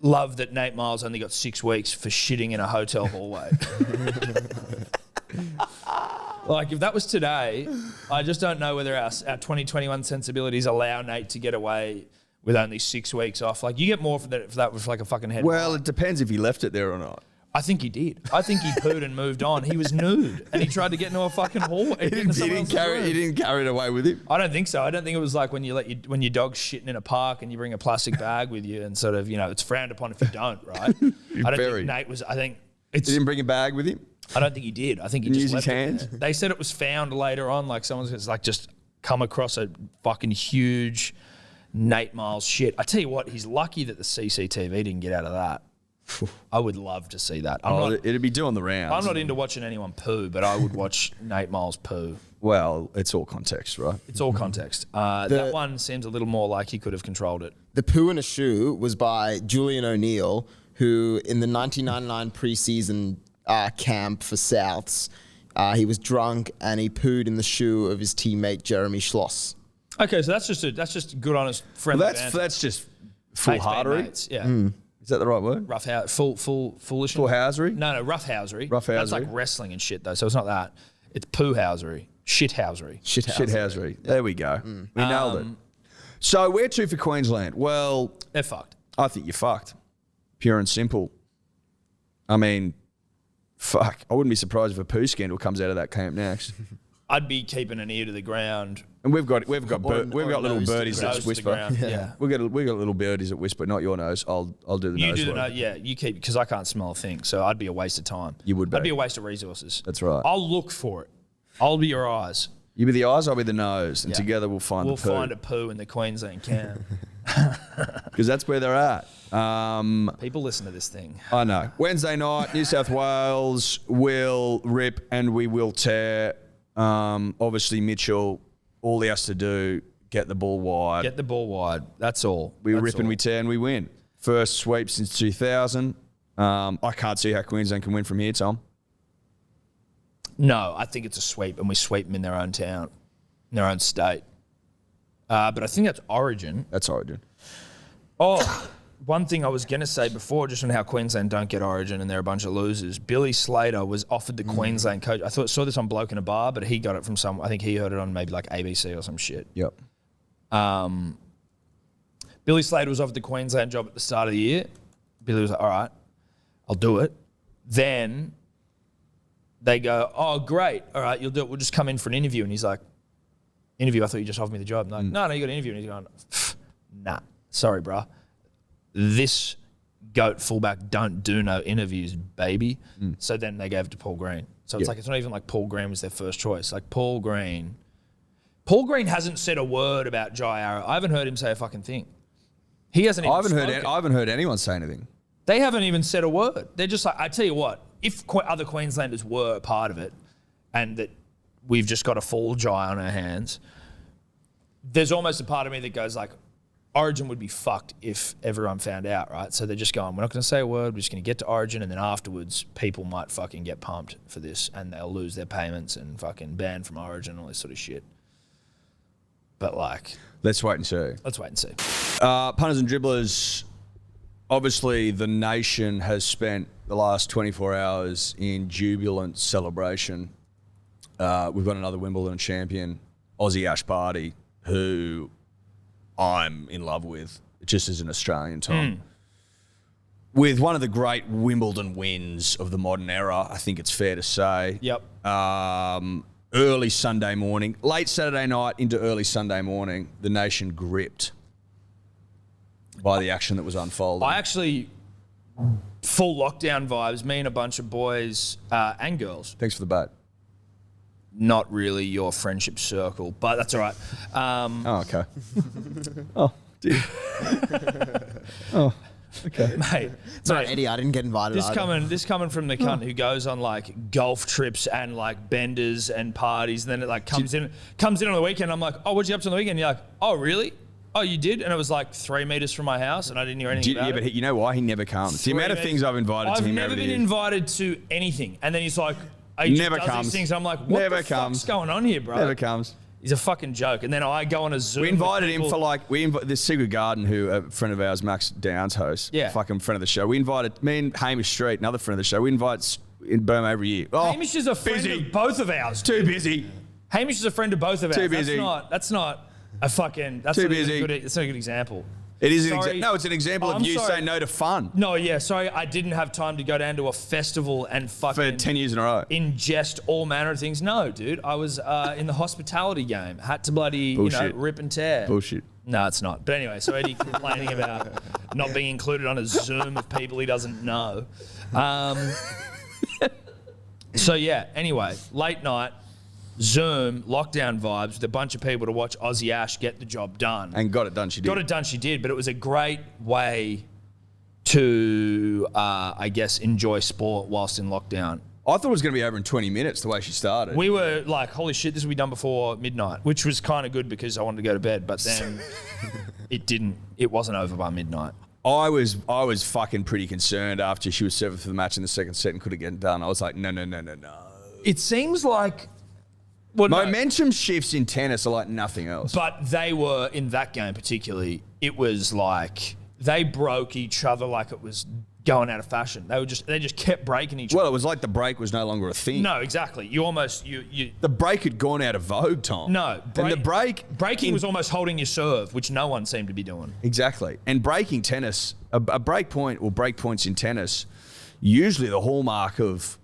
love that Nate Miles only got 6 weeks for shitting in a hotel hallway. Like, if that was today, I just don't know whether our 2021 sensibilities allow Nate to get away with only 6 weeks off. Like, you get more for that with like a fucking head. Well, it depends if he left it there or not. I think he did. I think he pooed and moved on. He was nude and he tried to get into a fucking hall. He didn't carry it away with him. I don't think so. I don't think it was like when when your dog's shitting in a park and you bring a plastic bag with you and sort of, it's frowned upon if you don't, right? I don't think Nate was, he didn't bring a bag with him? I don't think he did. I think he just left his hands. They said it was found later on, like someone's like just come across a fucking huge Nate Miles shit. I tell you what, he's lucky that the CCTV didn't get out of that. I would love to see that. It'd be doing the rounds. I'm not into watching anyone poo, but I would watch Nate Miles poo. Well, it's all context, right? It's all context. That one seems a little more like he could have controlled it. The poo in a shoe was by Julian O'Neill, who in the 1999 preseason camp for Souths, he was drunk and he pooed in the shoe of his teammate Jeremy Schloss. Okay, so that's just good, honest, friendly. Well, that's just foolhardery. Yeah. Is that the right word? Foolishness. Full-housery? No, roughhousery. Roughhousery. That's like wrestling and shit, though, so it's not that. It's poo-housery. Shit-housery. Shit-housery. There we go. We nailed it. So where to for Queensland? Well... They're fucked. I think you're fucked. Pure and simple. I mean, fuck. I wouldn't be surprised if a poo scandal comes out of that camp next. I'd be keeping an ear to the ground. And we've got little birdies that whisper. Yeah. We've got little birdies that whisper, not your nose. I'll do the nose. You do the nose, yeah. You keep, because I can't smell a thing, so I'd be a waste of time. You would be. I'd be a waste of resources. That's right. I'll look for it. I'll be your eyes. You be the eyes, I'll be the nose, and together we'll find the poo. We'll find a poo in the Queensland can. Because that's where they're at. People listen to this thing. I know. Wednesday night, New South Wales will rip and we will tear. Obviously, Mitchell, all he has to do, get the ball wide. Get the ball wide. That's all. We rip and we tear and we win. First sweep since 2000. I can't see how Queensland can win from here, Tom. No, I think it's a sweep, and we sweep them in their own town, in their own state. But I think that's Origin. That's Origin. Oh, one thing I was going to say before, just on how Queensland don't get Origin and they're a bunch of losers. Billy Slater was offered the Queensland coach. I saw this on Bloke in a Bar, but he got it from I think he heard it on maybe like ABC or some shit. Yep. Billy Slater was offered the Queensland job at the start of the year. Billy was like, all right, I'll do it. Then they go, oh, great. All right, you'll do it. We'll just come in for an interview. And he's like, interview? I thought you just offered me the job. No, you got an interview. And he's going, nah, sorry, bruh. This GOAT fullback don't do no interviews, baby. So then they gave it to Paul Green. So it's like, it's not even like Paul Green was their first choice. Like Paul Green hasn't said a word about Jai Arrow. I haven't heard him say a fucking thing. He hasn't even I haven't heard anyone say anything. They haven't even said a word. They're just like, I tell you what, if other Queenslanders were a part of it and that we've just got a full Jai on our hands, there's almost a part of me that goes like, Origin would be fucked if everyone found out, right? So they're just going, we're not going to say a word, we're just going to get to Origin, and then afterwards people might fucking get pumped for this and they'll lose their payments and fucking banned from Origin and all this sort of shit. But like... Let's wait and see. Punters and dribblers, obviously the nation has spent the last 24 hours in jubilant celebration. We've got another Wimbledon champion, Aussie Ash Barty, who I'm in love with, just as an Australian, Tom. With one of the great Wimbledon wins of the modern era, I think it's fair to say. Yep. Early Sunday morning, late Saturday night into early Sunday morning, the nation gripped by the action that was unfolding. I actually, full lockdown vibes, me and a bunch of boys and girls. Thanks for the bat. Not really your friendship circle, but that's all right. Oh, okay. Oh, dear. Oh, okay. Mate. Sorry, Eddie, I didn't get invited This coming from the cunt who goes on like golf trips and like benders and parties, and then it like comes in on the weekend. I'm like, oh, what'd you up to on the weekend? You're like, oh, really? Oh, you did? And it was like 3 meters from my house and I didn't hear anything about it. Yeah, but you know why? He never comes. The amount of things I've invited to him over the years. I've never been invited to anything. And then he's like, he never does comes. These things. I'm like, what the fuck's going on here, bro? Never comes. He's a fucking joke. And then I go on a Zoom. We invited him for like, this Secret Garden, who a friend of ours, Max Downs host, fucking friend of the show. We invited, me and Hamish Street, another friend of the show, we invite in Burma every year. Oh, Hamish is a friend of both of ours. Too busy. Hamish is a friend of both of ours. Too busy. That's not a fucking, that's too not busy. It's not a good example. It is Sorry. it's an example Oh, of I'm you sorry. saying no to fun No, yeah, sorry, I didn't have time to go down to a festival and for fucking 10 years in a row. ingest all manner of things. No, dude, I was in the hospitality game. Had to bloody, Bullshit. rip and tear. Bullshit. No, it's not. But anyway, so Eddie complaining about not being included on a Zoom of people he doesn't know. So yeah, anyway, late night, Zoom, lockdown vibes with a bunch of people to watch Aussie Ash get the job done. And got it done, she did. Got it done, she did, but it was a great way to, I guess, enjoy sport whilst in lockdown. I thought it was going to be over in 20 minutes the way she started. We were like, holy shit, this will be done before midnight, which was kind of good because I wanted to go to bed, but then it wasn't over by midnight. I was fucking pretty concerned after she was 7th for the match in the second set and couldn't get it done. I was like, no. It seems like... Well, Momentum shifts in tennis are like nothing else. But they were, in that game particularly, it was like they broke each other like it was going out of fashion. They just kept breaking each other. Well, it was like the break was no longer a thing. No, exactly. The break had gone out of vogue, Tom. No. And the breaking was almost holding your serve, which no one seemed to be doing. Exactly. And breaking tennis, a break point or break points in tennis, usually the hallmark of,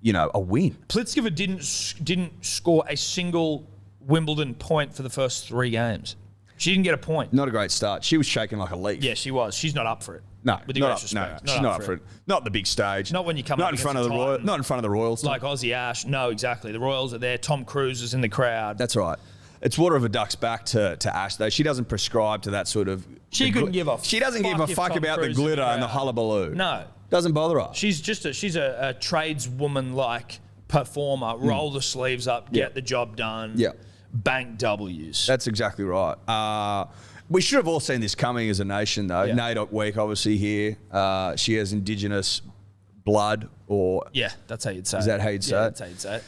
a win. Pliskova didn't score a single Wimbledon point for the first 3 games. She didn't get a point. Not a great start. She was shaking like a leaf. Yeah, she was. She's not up for it. No, with the greatest respect. she's not up for it. Not the big stage. Not when you come not up in front of against the a Royal. Titan. Not in front of the Royals. Like Aussie Ash. No, exactly. The Royals are there. Tom Cruise is in the crowd. That's right. It's water of a duck's back to Ash, though. She doesn't prescribe to that sort of... She couldn't give a She doesn't give a if fuck Tom about Cruise the is glitter and the crowd. hullabaloo. No. Doesn't bother her. She's a tradeswoman-like performer. Roll the sleeves up, get the job done. Yeah. Bank W's. That's exactly right. We should have all seen this coming as a nation, though. Yeah. NAIDOC Week, obviously, here. She has Indigenous blood, or... Yeah, that's how you'd say it. Is that how you'd say it? That's how you'd say it.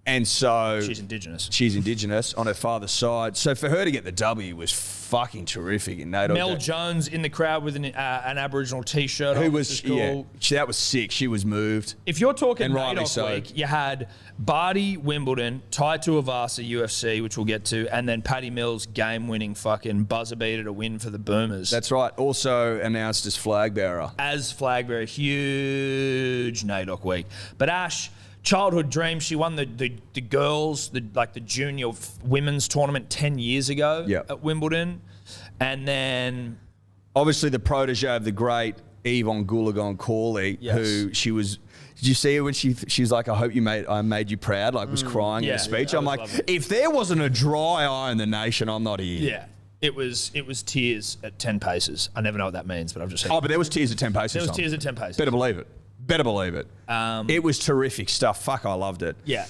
And so... She's Indigenous. She's Indigenous on her father's side. So for her to get the W was fucking terrific in NAIDOC. Mel Jones in the crowd with an Aboriginal T-shirt on. Who which was... is cool. Yeah, that was sick. She was moved. If you're talking And rightly NAIDOC so. Week, you had Barty, Wimbledon, Tai Tuivasa, UFC, which we'll get to, and then Paddy Mills game-winning fucking buzzer beater to win for the Boomers. That's right. Also announced as flag bearer. As flag bearer, huge NAIDOC Week. But Ash, childhood dream, she won the girls, the junior women's tournament 10 years ago at Wimbledon. And then... Obviously the protege of the great Yvonne Goolagong-Cawley, who she was... Did you see her when she's like, I made you proud, like was crying in a speech? I'm like, if there wasn't a dry eye in the nation, I'm not here. Yeah. It was tears at 10 paces. I never know what that means, but I've just said. Oh, but there was tears at 10 paces. There was Tom. tears at 10 paces. Better believe it. It was terrific stuff. Fuck, I loved it. Yeah.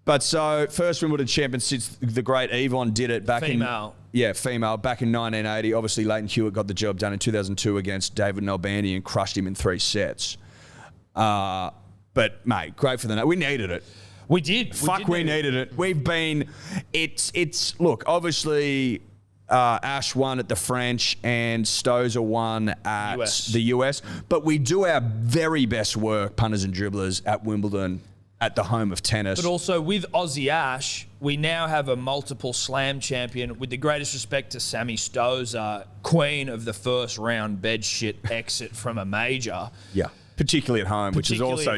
But so, first Wimbledon champion since the great Yvonne did it back Female. Female, back in 1980. Obviously, Leighton Hewitt got the job done in 2002 against David Nalbandian and crushed him in 3 sets. But, mate, great for the night. We needed it. We did. We needed it. We've been... Look, obviously... Ash won at the French and Stozer won at the US. But we do our very best work, punters and dribblers, at Wimbledon, at the home of tennis. But also with Aussie Ash, we now have a multiple slam champion. With the greatest respect to Sammy Stozer, queen of the first round bedshit exit from a major. Yeah. Particularly at home, which is also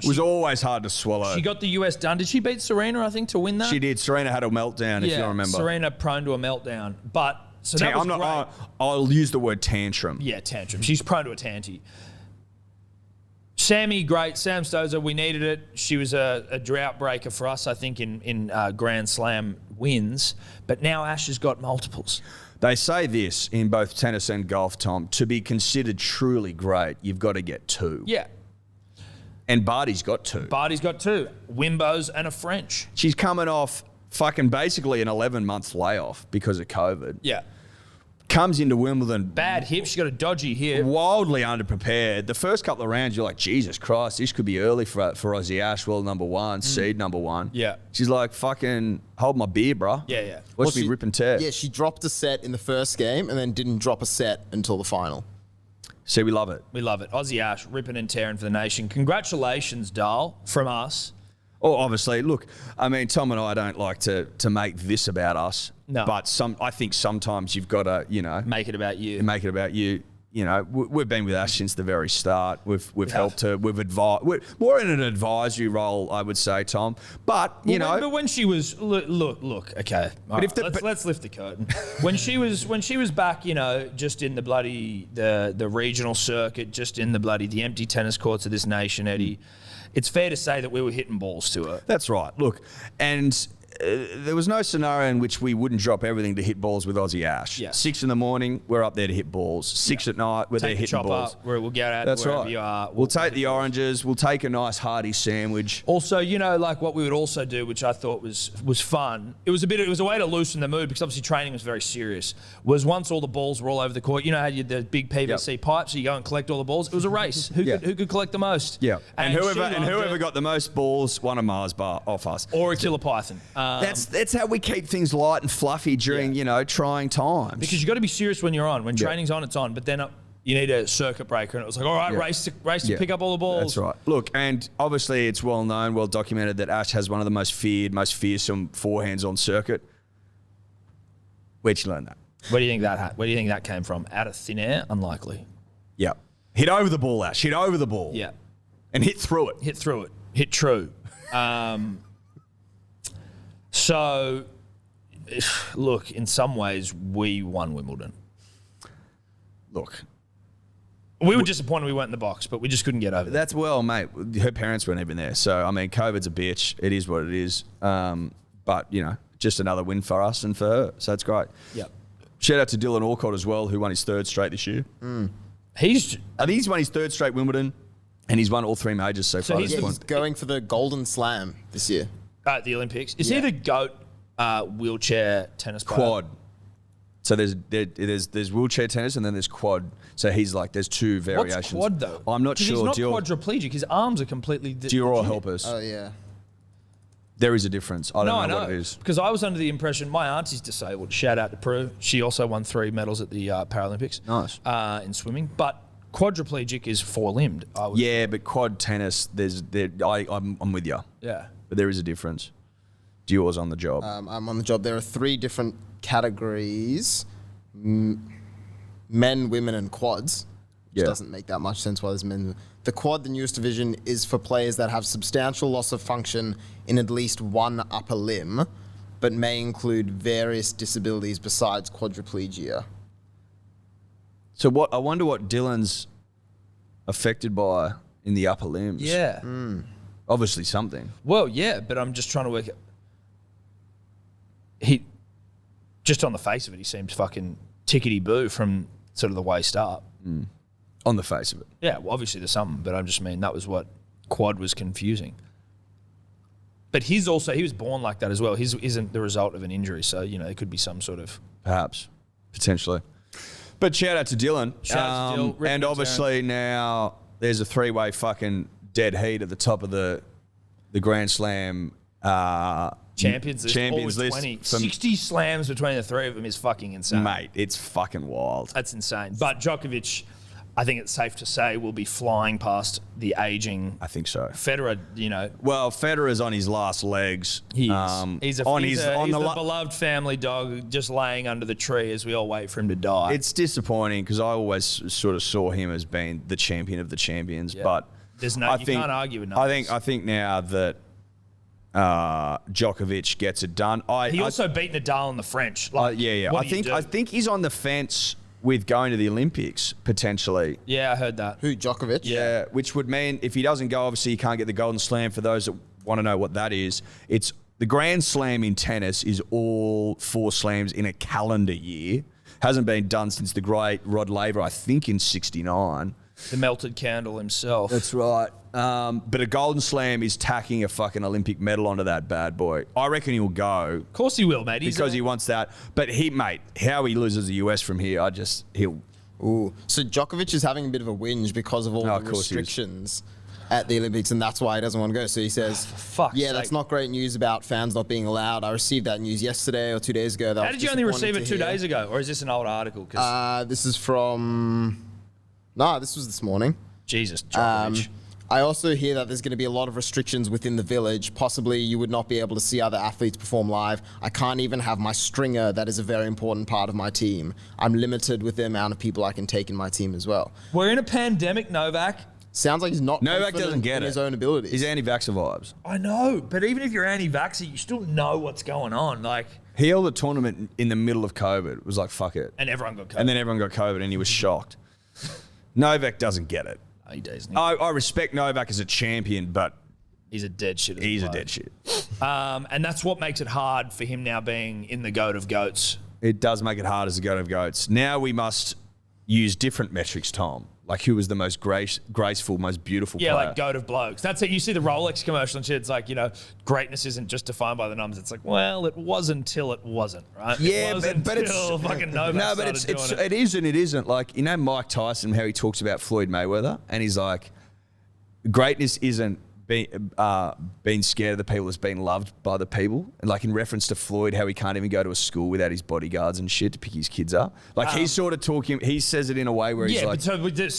was always hard to swallow. She got the US done. Did she beat Serena, I think, to win that? She did. Serena had a meltdown, if you remember. Serena prone to a meltdown. But so that was great. I'll use the word tantrum. Yeah, tantrum. She's prone to a tanty. Sammy, great. Sam Stozer, we needed it. She was a drought breaker for us, I think, in Grand Slam wins. But now Ash has got multiples. They say this in both tennis and golf, Tom. To be considered truly great, you've got to get 2. Yeah. And Barty's got 2. Barty's got 2. Wimbos and a French. She's coming off fucking basically an 11-month layoff because of COVID. Yeah. Comes into Wimbledon. Bad hip. She got a dodgy hip. Wildly underprepared. The first couple of rounds, you're like, Jesus Christ, this could be early for Aussie Ash, world number 1, seed number 1. Yeah. She's like, fucking hold my beer, bruh. Yeah. Watch me rip and tear. Yeah, she dropped a set in the first game and then didn't drop a set until the final. See, we love it. We love it. Aussie Ash ripping and tearing for the nation. Congratulations, Dahl, from us. Oh, obviously, look, I mean, Tom and I don't like to make this about us. No. But I think sometimes you've got to, make it about you. Make it about you. We've been with Ash since the very start. We've helped her. We've advised. We're more in an advisory role, I would say, Tom. But but when she was look, okay. Let's lift the curtain. when she was back, just in the bloody the regional circuit, just in the empty tennis courts of this nation, Eddie. It's fair to say that we were hitting balls to her. That's right. Look, and there was no scenario in which we wouldn't drop everything to hit balls with Aussie Ash. Yeah. 6 in, we're up there to hit balls. 6 at night, we're there hitting balls. Where we'll get out. That's wherever right. You are. We'll take the oranges. We'll take a nice hearty sandwich. Also, like what we would also do, which I thought was fun. It was a way to loosen the mood because obviously training was very serious. Was once all the balls were all over the court. You know how you had the big PVC pipes, so you go and collect all the balls. It was a race. Who could collect the most? Yeah. And whoever got the most balls won a Mars bar off us. Or a killer python. That's how we keep things light and fluffy during trying times. Because you got to be serious when you're on. When training's on, it's on. But then you need a circuit breaker, and it was like, all right, race to pick up all the balls. That's right. Look, and obviously it's well known, well documented that Ash has one of the most fearsome forehands on circuit. Where'd you learn that? Where do you think that came from? Out of thin air? Unlikely. Yeah. Hit over the ball, Ash. Hit over the ball. Yeah. And hit through it. Hit true. So, look, in some ways, we won Wimbledon. Look. We were disappointed we weren't in the box, but we just couldn't get over that. That's mate. Her parents weren't even there. So, I mean, COVID's a bitch. It is what it is. But, just another win for us and for her. So, it's great. Yep. Shout out to Dylan Alcott as well, who won his 3rd straight this year. I think he's won his 3rd straight Wimbledon, and he's won all 3 majors so far. He's going for the Golden Slam this year. At the Olympics. Is he the GOAT wheelchair tennis player? Quad. So there's wheelchair tennis and then there's quad. So he's like, there's 2 variations. What's quad though? I'm not sure. He's not quadriplegic. His arms are completely dural helpers. Oh yeah. There is a difference. I don't know what it is. Because I was under the impression my auntie's disabled. Shout out to Prue. She also won 3 medals at the Paralympics. Nice. In swimming, but quadriplegic is 4-limbed. Yeah, but quad tennis, I'm with you. Yeah. But there is a difference. Yours on the job. I'm on the job. There are 3 different categories: men, women, and quads. Which doesn't make that much sense why there's men. The quad, the newest division, is for players that have substantial loss of function in at least one upper limb, but may include various disabilities besides quadriplegia. So I wonder what Dylan's affected by in the upper limbs. Yeah. Obviously something. Well, yeah, but I'm just trying to work. He, just on the face of it, he seems fucking tickety-boo from sort of the waist up. On the face of it. Yeah, well, obviously there's something, but that was what quad was confusing. But he was born like that as well. His isn't the result of an injury, so, it could be some sort of... Perhaps. Potentially. But shout out to Dylan. Shout out to Dylan. And obviously now there's a 3-way fucking dead heat at the top of the Grand Slam... Champions list. 60 slams between the 3 of them is fucking insane. Mate, it's fucking wild. That's insane. But Djokovic, I think it's safe to say, will be flying past the aging. I think so. Federer, Well, Federer's on his last legs. He is. He's the beloved family dog just laying under the tree as we all wait for him to die. It's disappointing because I always sort of saw him as being the champion of the champions. Yeah. But you can't argue with numbers. I think now that Djokovic gets it done. He also beat Nadal in the French. I think he's on the fence with going to the Olympics potentially. Yeah, I heard that. Who, Djokovic? Yeah, which would mean if he doesn't go, obviously he can't get the Golden Slam. For those that want to know what that is, it's the Grand Slam in tennis is all 4 slams in a calendar year. Hasn't been done since the great Rod Laver, I think in '69. The melted candle himself. That's right. But a Golden Slam is tacking a fucking Olympic medal onto that bad boy. I reckon he'll go. Of course he will, mate. Because he wants that. But how he loses the US from here, he'll... Ooh. So Djokovic is having a bit of a whinge because of all the restrictions at the Olympics, and that's why he doesn't want to go. So he says, that's not great news about fans not being allowed. I received that news yesterday or 2 days ago. How did you only receive it 2 days ago? Or is this an old article? This is from... No, this was this morning. Jesus, Djokovic. I also hear that there's going to be a lot of restrictions within the village. Possibly you would not be able to see other athletes perform live. I can't even have my stringer, that is a very important part of my team. I'm limited with the amount of people I can take in my team as well. We're in a pandemic, Novak. Sounds like he's not Novak confident doesn't get in it. his own abilities. He's anti-vaxxer vibes. I know, but even if you're anti-vaxxer, you still know what's going on. Like, He held a tournament in the middle of COVID. It was like, fuck it. and everyone got COVID. And then everyone got COVID and he was shocked. Novak doesn't get it. Oh, he does. I respect Novak as a champion, but He's a dead shit. he's a dead shit. And that's what makes it hard for him now being in the GOAT of GOATs. It does make it hard as a goat of goats. Now we must use different metrics, Tom. Like who was the most graceful, most beautiful Yeah, player. like GOAT of blokes. That's it. You see the Rolex commercial and shit. It's like, greatness isn't just defined by the numbers. It's like, well, it was until it wasn't, right? Yeah, it was but it's until fucking Novak no, but started doing it is and it isn't. Like Mike Tyson, how he talks about Floyd Mayweather, and he's like, greatness isn't being scared of the people, it's being loved by the people. And like in reference to Floyd, how he can't even go to a school without his bodyguards and shit to pick his kids up. Like he's sort of talking. He says it in a way where he's like, so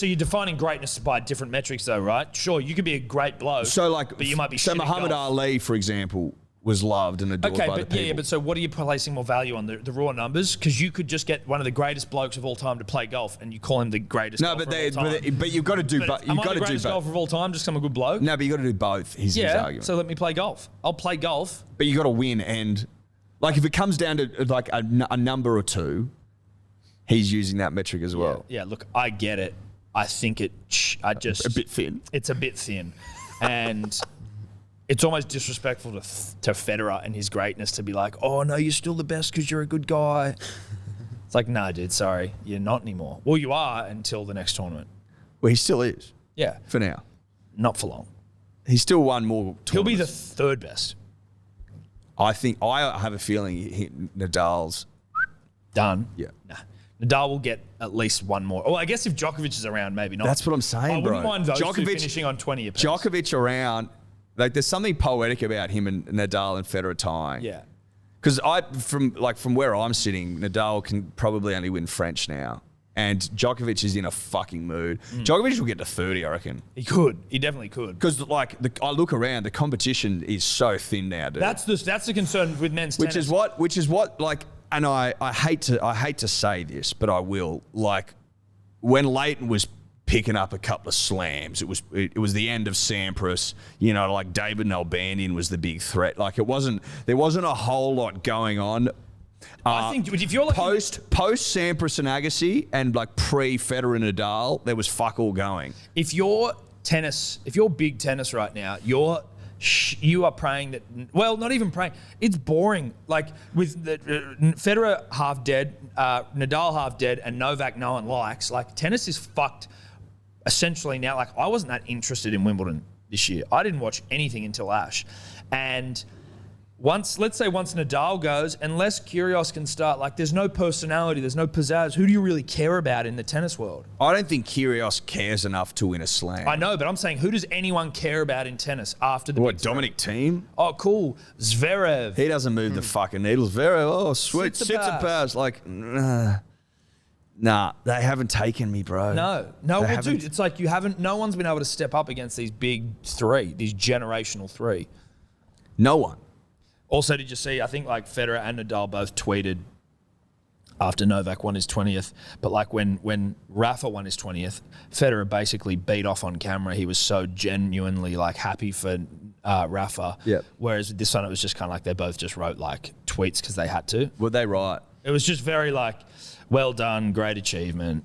you're defining greatness by different metrics, though, right? Sure, you could be a great bloke. so like, but you might be. So shit at Muhammad golf. Ali, for example, was loved and adored Okay, by the but people. but so what are you placing more value on, the raw numbers? Because you could just get one of the greatest blokes of all time to play golf, and you call him the greatest. No, golfer but of all time. but you've got to do But both. am You've I got the to do greatest both. golfer of all time? Just 'cause I'm a good bloke. No, but you've got to do both. His argument. So let me play golf. I'll play golf. But you got to win, and like if it comes down to like a number or two, he's using that metric as well. Yeah, look, I get it. I think a bit thin. It's a bit thin, and it's almost disrespectful to Federer and his greatness to be like, oh no, you're still the best because you're a good guy. It's like, no, dude, sorry, you're not anymore. Well, you are until the next tournament. Well, he still is Yeah, for now. not for long. He's still won more. He'll be the tournaments. third best. I have a feeling Nadal's. Done. Yeah. Nah. Nadal will get at least one more. Well, I guess if Djokovic is around, maybe not. That's what I'm saying, I wouldn't bro. mind those two Djokovic- finishing on 20 apiece. Djokovic around, like there's something poetic about him and Nadal and Federer tying. Yeah. Because from where I'm sitting, Nadal can probably only win French now. And Djokovic is in a fucking mood. Djokovic will get to 30, I reckon. He could. He definitely could. Because I look around, the competition is so thin now, dude. That's the concern with men's which tennis. is what like, and I hate to say this, but I will. Like when Leighton was picking up a couple of slams, it was the end of Sampras. Like David Nalbandian was the big threat. Like there wasn't a whole lot going on. I think if you're looking post Sampras and Agassi and like pre Federer and Nadal, there was fuck all going. if you're big tennis right now, you are praying that. Well, not even praying. It's boring. Like with the Federer half dead, Nadal half dead, and Novak no one likes. Like tennis is fucked. Essentially now, like I wasn't that interested in Wimbledon this year. I didn't watch anything until Ash, and once Nadal goes, unless Kyrgios can start, like there's no personality, there's no pizzazz. Who do you really care about in the tennis world? I don't think Kyrgios cares enough to win a slam. I know, but I'm saying, who does anyone care about in tennis after the What, big three? Dominic Thiem? Oh, cool. Zverev. He doesn't move the fucking needles. Zverev, oh sweet, Tsitsipas. Tsitsipas. Like, nah, they haven't taken me, bro. No, They well, haven't. dude, it's like no one's been able to step up against these big three, these generational three. No one. Also, did you see, I think like Federer and Nadal both tweeted after Novak won his 20th, but like when Rafa won his 20th, Federer basically beat off on camera. He was so genuinely like happy for Rafa. Yep. Whereas with this one, it was just kind of like they both just wrote like tweets because they had to. Were they right? It was just very like, well done, great achievement,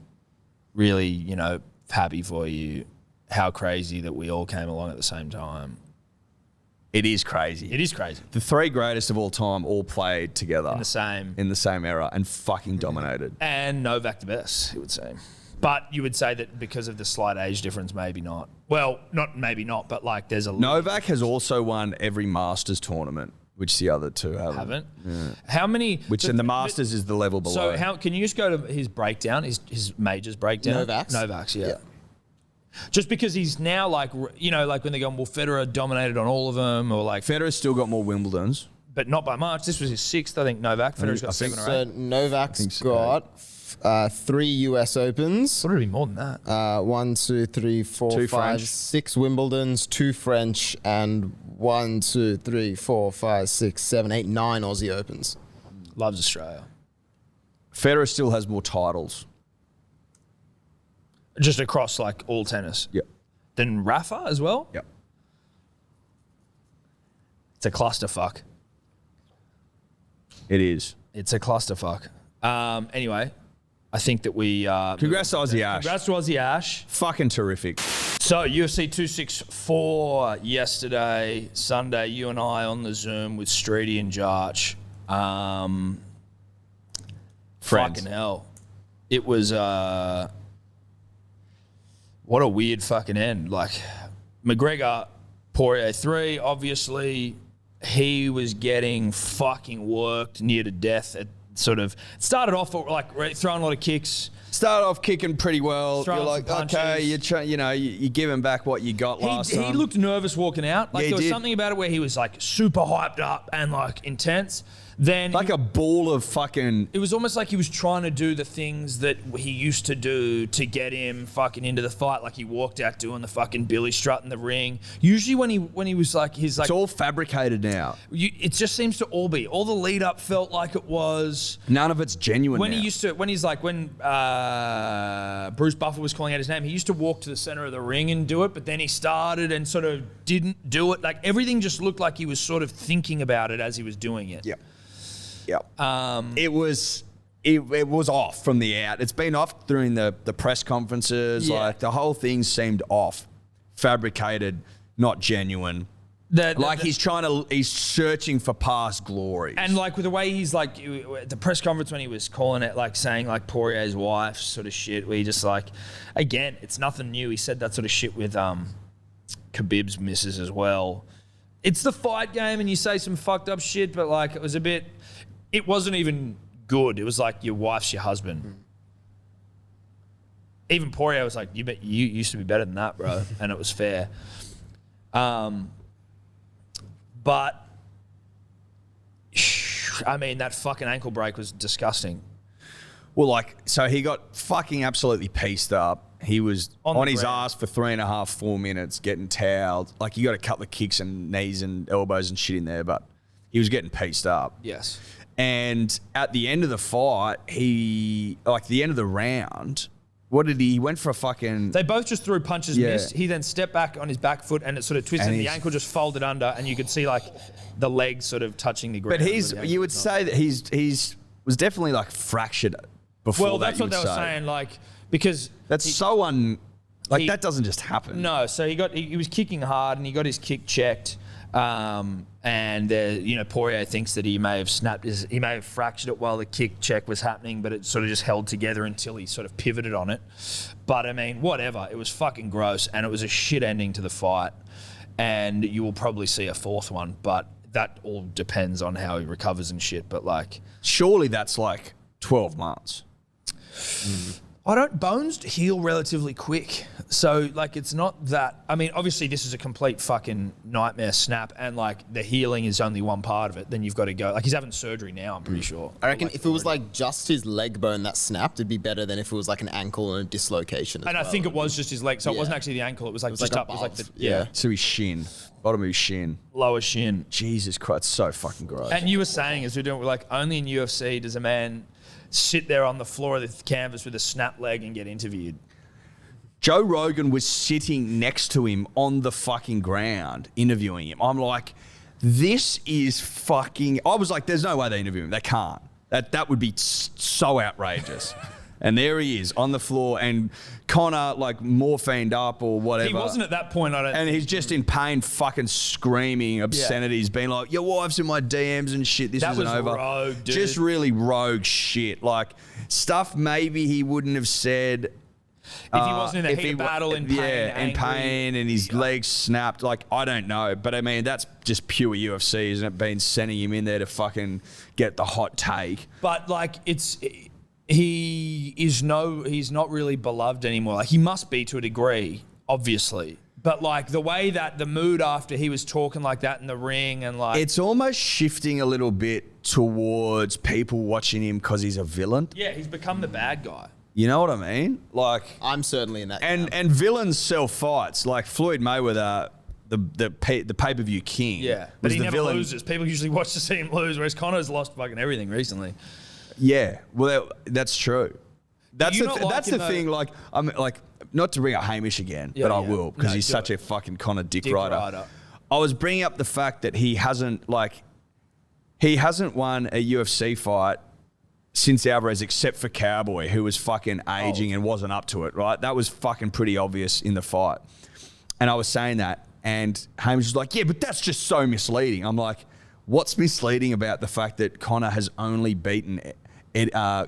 really, happy for you. How crazy that we all came along at the same time. It is crazy. It is crazy. The three greatest of all time all played together In the same era and fucking dominated. And Novak the best, you would say. But you would say that because of the slight age difference, maybe not. Well, maybe not, but like there's a... Novak has also won every Masters tournament, which the other two haven't. Yeah. How many... And the Masters is the level below. So can you just go to his breakdown, his majors breakdown? Novak's, yeah. Just because he's now like, like when they're going, well, Federer dominated on all of them, or like... Federer's still got more Wimbledons. But not by much. This was his sixth, I think, Novak. Federer's got 7 or 8. So Novak's got 3 US Opens. What would it be more than that? 1, 2, 3, 4, Two 5, French. 6 Wimbledons, 2 French, and 1, 2, 3, 4, 5, 6, 7, 8, 9 Aussie Opens. Loves Australia. Federer still has more titles. Just across like all tennis. Yep. Then Rafa as well? Yep. It's a clusterfuck. It is. It's a clusterfuck. Anyway, I think that we... Congrats to Aussie Ash. Congrats to Aussie Ash. Fucking terrific. So, UFC 264 yesterday, Sunday, you and I on the Zoom with Streety and Jarch. Friends. Fucking hell. It was... what a weird fucking end. Like, McGregor, Poirier 3, obviously, he was getting fucking worked near to death. It sort of started off like throwing a lot of kicks. Started off kicking pretty well. Throwing You're like, some okay, punches. you're giving back what you got last He time. looked nervous walking out. Like Yeah, he there was did. something about it where he was like super hyped up and like intense. Then like a ball of fucking... it was almost like he was trying to do the things that he used to do to get him fucking into the fight. Like he walked out doing the fucking Billy strut in the ring. Usually when he was like his like It's all fabricated now. it just seems to all be. All the lead up felt like it was. None of it's genuine When now. when Bruce Buffer was calling out his name, he used to walk to the center of the ring and do it, but then he started and sort of didn't do it. Like everything just looked like he was sort of thinking about it as he was doing it. Yep. It was off from the out. It's been off during the press conferences. Yeah. Like the whole thing seemed off, fabricated, not genuine. He's searching for past glories. And like with the way he's like at the press conference when he was calling it, like saying like Poirier's wife sort of shit, where he just like, again, it's nothing new. He said that sort of shit with Khabib's missus as well. It's the fight game, and you say some fucked up shit, but like it wasn't even good. It was like your wife's your husband. Even Poirier was like, you used to be better than that, bro, and it was fair. But I mean, that fucking ankle break was disgusting. Well, so he got fucking absolutely pieced up. He was on his ass for 3.5, 4 minutes, getting toweled. Like, you got a couple of kicks and knees and elbows and shit in there, but he was getting pieced up. Yes. And at the end of the fight, the end of the round, what did he went for a fucking... They both just threw punches, Yeah. missed. He then stepped back on his back foot and it sort of twisted. And The ankle just folded under, and you could see like the legs sort of touching the ground. But you would say that he's was definitely like fractured before. Well, that's what they were saying, like, because That's that doesn't just happen. No, so he was kicking hard and he got his kick checked. And Poirier thinks that he may have fractured it while the kick check was happening, but it sort of just held together until he sort of pivoted on it. But I mean, whatever. It was fucking gross, and it was a shit ending to the fight. And you will probably see a fourth one, but that all depends on how he recovers and shit. But like, surely that's like 12 months. Bones heal relatively quick. So, like, it's not that... I mean, obviously, this is a complete fucking nightmare snap, and, like, the healing is only one part of it. Then you've got to go... Like, he's having surgery now, I'm pretty sure. I reckon if it was, like, just his leg bone that snapped, it'd be better than if it was, like, an ankle and a dislocation as And I well. think it was just his leg. So it Yeah. wasn't actually the ankle. It was, like, was, just like, up. It was, like, above. the... Yeah. So his shin, bottom of his shin. Lower shin. Jesus Christ, it's so fucking gross. And you were saying, as we're doing, like, only in UFC does a man sit there on the floor of the canvas with a snap leg and get interviewed. Joe Rogan was sitting next to him on the fucking ground interviewing him. I'm like, this is fucking... I was like, there's no way they interview him. They can't. That would be so outrageous. And there he is on the floor, and Connor, like, morphined up or whatever. He wasn't at that point, I don't And think. he's just in pain, fucking screaming obscenities, being like, your wife's in my DMs and shit, this That isn't was over. rogue, dude. Just really rogue shit. Like, stuff maybe he wouldn't have said... If he wasn't in the heat of battle, in pain, Yeah, in angry. pain, and his legs snapped. Like, I don't know. But, I mean, that's just pure UFC, isn't it? Been sending him in there to fucking get the hot take. But, like, he's not really beloved anymore. Like, he must be to a degree, obviously. But like the way that the mood after he was talking like that in the ring and like it's almost shifting a little bit towards people watching him because he's a villain. Yeah, he's become the bad guy. You know what I mean? Like I'm certainly in that. And villains sell fights. Like Floyd Mayweather, the pay-per-view king. Yeah, but he never loses. People usually watch to see him lose, whereas Conor's lost fucking everything recently. Yeah, well, that's true. That's the thing. Like I'm like. Not to bring up Hamish again, but I will because he's such a fucking Conor dick rider. I was bringing up the fact that he hasn't won a UFC fight since Alvarez except for Cowboy, who was fucking aging and wasn't up to it, right? That was fucking pretty obvious in the fight. And I was saying that, and Hamish was like, yeah, but that's just so misleading. I'm like, what's misleading about the fact that Conor has only beaten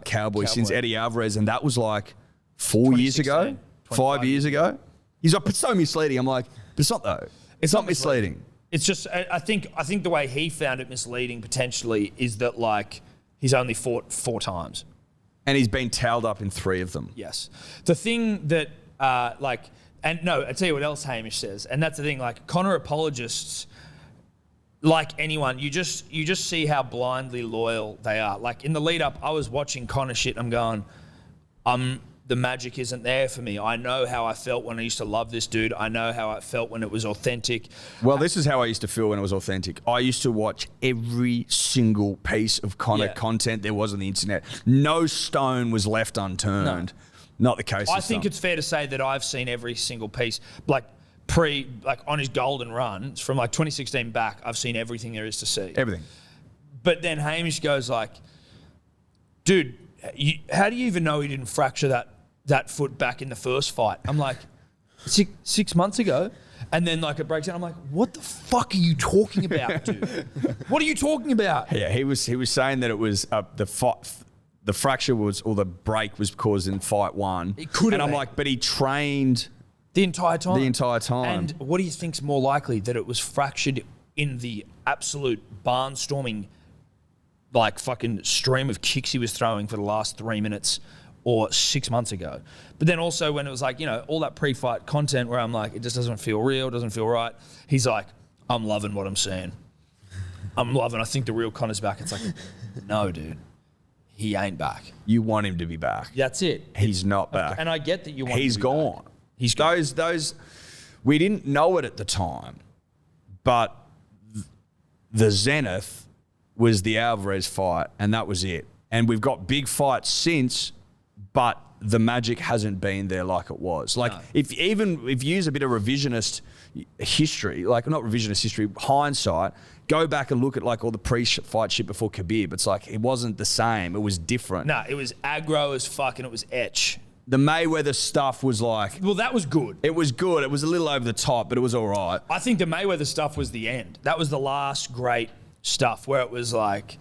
Cowboy since Eddie Alvarez, and that was like 4 years ago? 5 years ago? He's like, it's so misleading. I'm like, but it's not though. It's not misleading. It's just, I think the way he found it misleading potentially is that like he's only fought 4 times. And he's been towed up in 3 of them. Yes. The thing that I tell you what else Hamish says, and that's the thing, like Conor apologists, like anyone, you just see how blindly loyal they are. Like in the lead up, I was watching Conor shit, I'm going, the magic isn't there for me. I know how I felt when I used to love this dude. I know how I felt when it was authentic. Well, this is how I used to feel when it was authentic. I used to watch every single piece of Conor content there was on the internet. No stone was left unturned. No. Not the case. I think it's fair to say that I've seen every single piece, like on his golden run from like 2016 back. I've seen everything there is to see. Everything. But then Hamish goes like, dude, how do you even know he didn't fracture that foot back in the first fight? I'm like, 6 months ago. And then like it breaks down. I'm like, what the fuck are you talking about, dude? What are you talking about? Yeah, he was saying that it was the fracture was, or the break was caused in fight 1. It could have. And I'm like, but he trained the entire time. And what do you think's more likely, that it was fractured in the absolute barnstorming, like fucking stream of kicks he was throwing for the last 3 minutes, or 6 months ago? But then also when it was like, all that pre-fight content where I'm like, it just doesn't feel real, doesn't feel right. He's like, I'm loving what I'm seeing. I think the real Conor's back. It's like, no, dude, he ain't back. You want him to be back. That's it. He's not back. And I get that you want He's him to be gone. back. He's gone. Those, we didn't know it at the time, but the zenith was the Alvarez fight, and that was it. And we've got big fights since, but the magic hasn't been there like it was. Like, no. if you use a bit of revisionist history, like not revisionist history, hindsight, go back and look at like all the pre-fight shit before Khabib. It's like, it wasn't the same. It was different. No, it was aggro as fuck, and it was etch. The Mayweather stuff was like... Well, that was good. It was good. It was a little over the top, but it was all right. I think the Mayweather stuff was the end. That was the last great stuff where it was like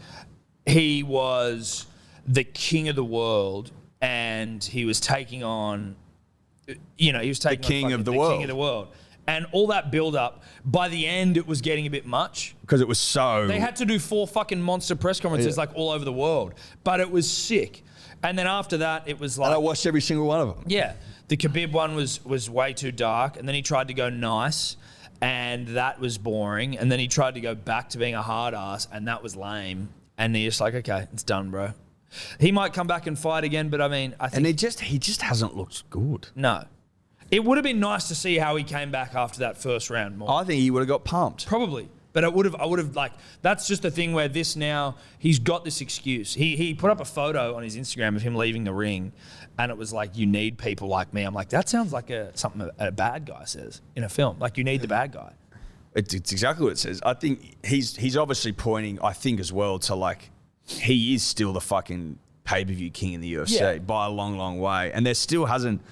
he was the king of the world and he was taking on, he was taking the king of the world. And all that build up, by the end, it was getting a bit much. Because it was so... They had to do 4 fucking monster press conferences like all over the world. But it was sick. And then after that, it was like... And I watched every single one of them. Yeah. The Khabib one was way too dark. And then he tried to go nice. And that was boring. And then he tried to go back to being a hard ass. And that was lame. And he's just like, okay, it's done, bro. He might come back and fight again. But I mean, I think... And he just hasn't looked good. No. It would have been nice to see how he came back after that first round more. I think he would have got pumped. Probably. But I would have like, that's just the thing where this now, he's got this excuse. He put up a photo on his Instagram of him leaving the ring, and it was like, you need people like me. I'm like, that sounds like something a bad guy says in a film. Like, you need the bad guy. It's exactly what it says. I think he's obviously pointing, I think as well, to like, he is still the fucking pay-per-view king in the UFC by a long, long way. And there still hasn't,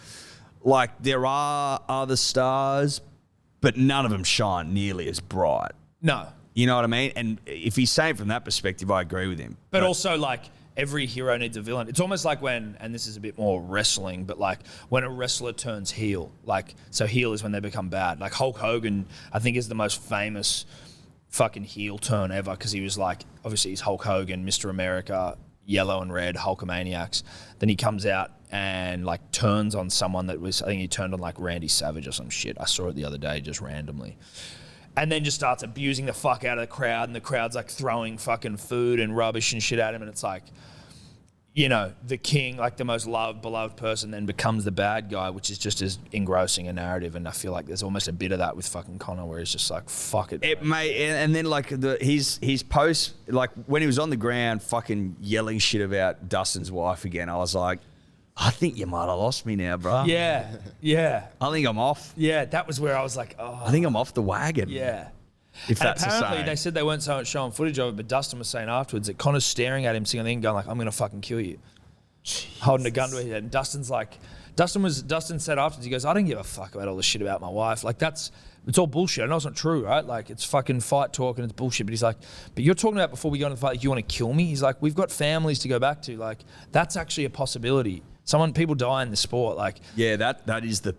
like, there are other stars, but none of them shine nearly as bright. No. You know what I mean? And if he's saying from that perspective, I agree with him. But also, like, every hero needs a villain. It's almost like when, and this is a bit more wrestling, but like when a wrestler turns heel. Like, so heel is when they become bad. Like Hulk Hogan, I think, is the most famous fucking heel turn ever, because he was like, obviously he's Hulk Hogan, Mr. America, yellow and red, Hulkamaniacs. Then he comes out and like turns on someone that was, I think he turned on like Randy Savage or some shit. I saw it the other day just randomly. And then just starts abusing the fuck out of the crowd, and the crowd's like throwing fucking food and rubbish and shit at him, and it's like, you know, the king, like the most beloved person, then becomes the bad guy, which is just as engrossing a narrative. And I feel like there's almost a bit of that with fucking Conor, where he's just like, fuck it. It may, and then like his post, like when he was on the ground fucking yelling shit about Dustin's wife again, I was like, I think you might have lost me now, bro. Yeah, yeah. I think I'm off. Yeah, that was where I was like, oh. I think I'm off the wagon. Yeah. If and that's apparently the same. they said they weren't showing footage of it, but Dustin was saying afterwards that Conor's staring at him, sitting there going like, I'm going to fucking kill you. Jesus. Holding a gun to his head. And Dustin's like, Dustin said afterwards, he goes, I don't give a fuck about all this shit about my wife. Like it's all bullshit. I know it's not true, right? Like it's fucking fight talk and it's bullshit. But he's like, but you're talking about before we go into the fight, like, you want to kill me? He's like, we've got families to go back to. Like that's actually a possibility. People die in the sport. Like yeah, that is the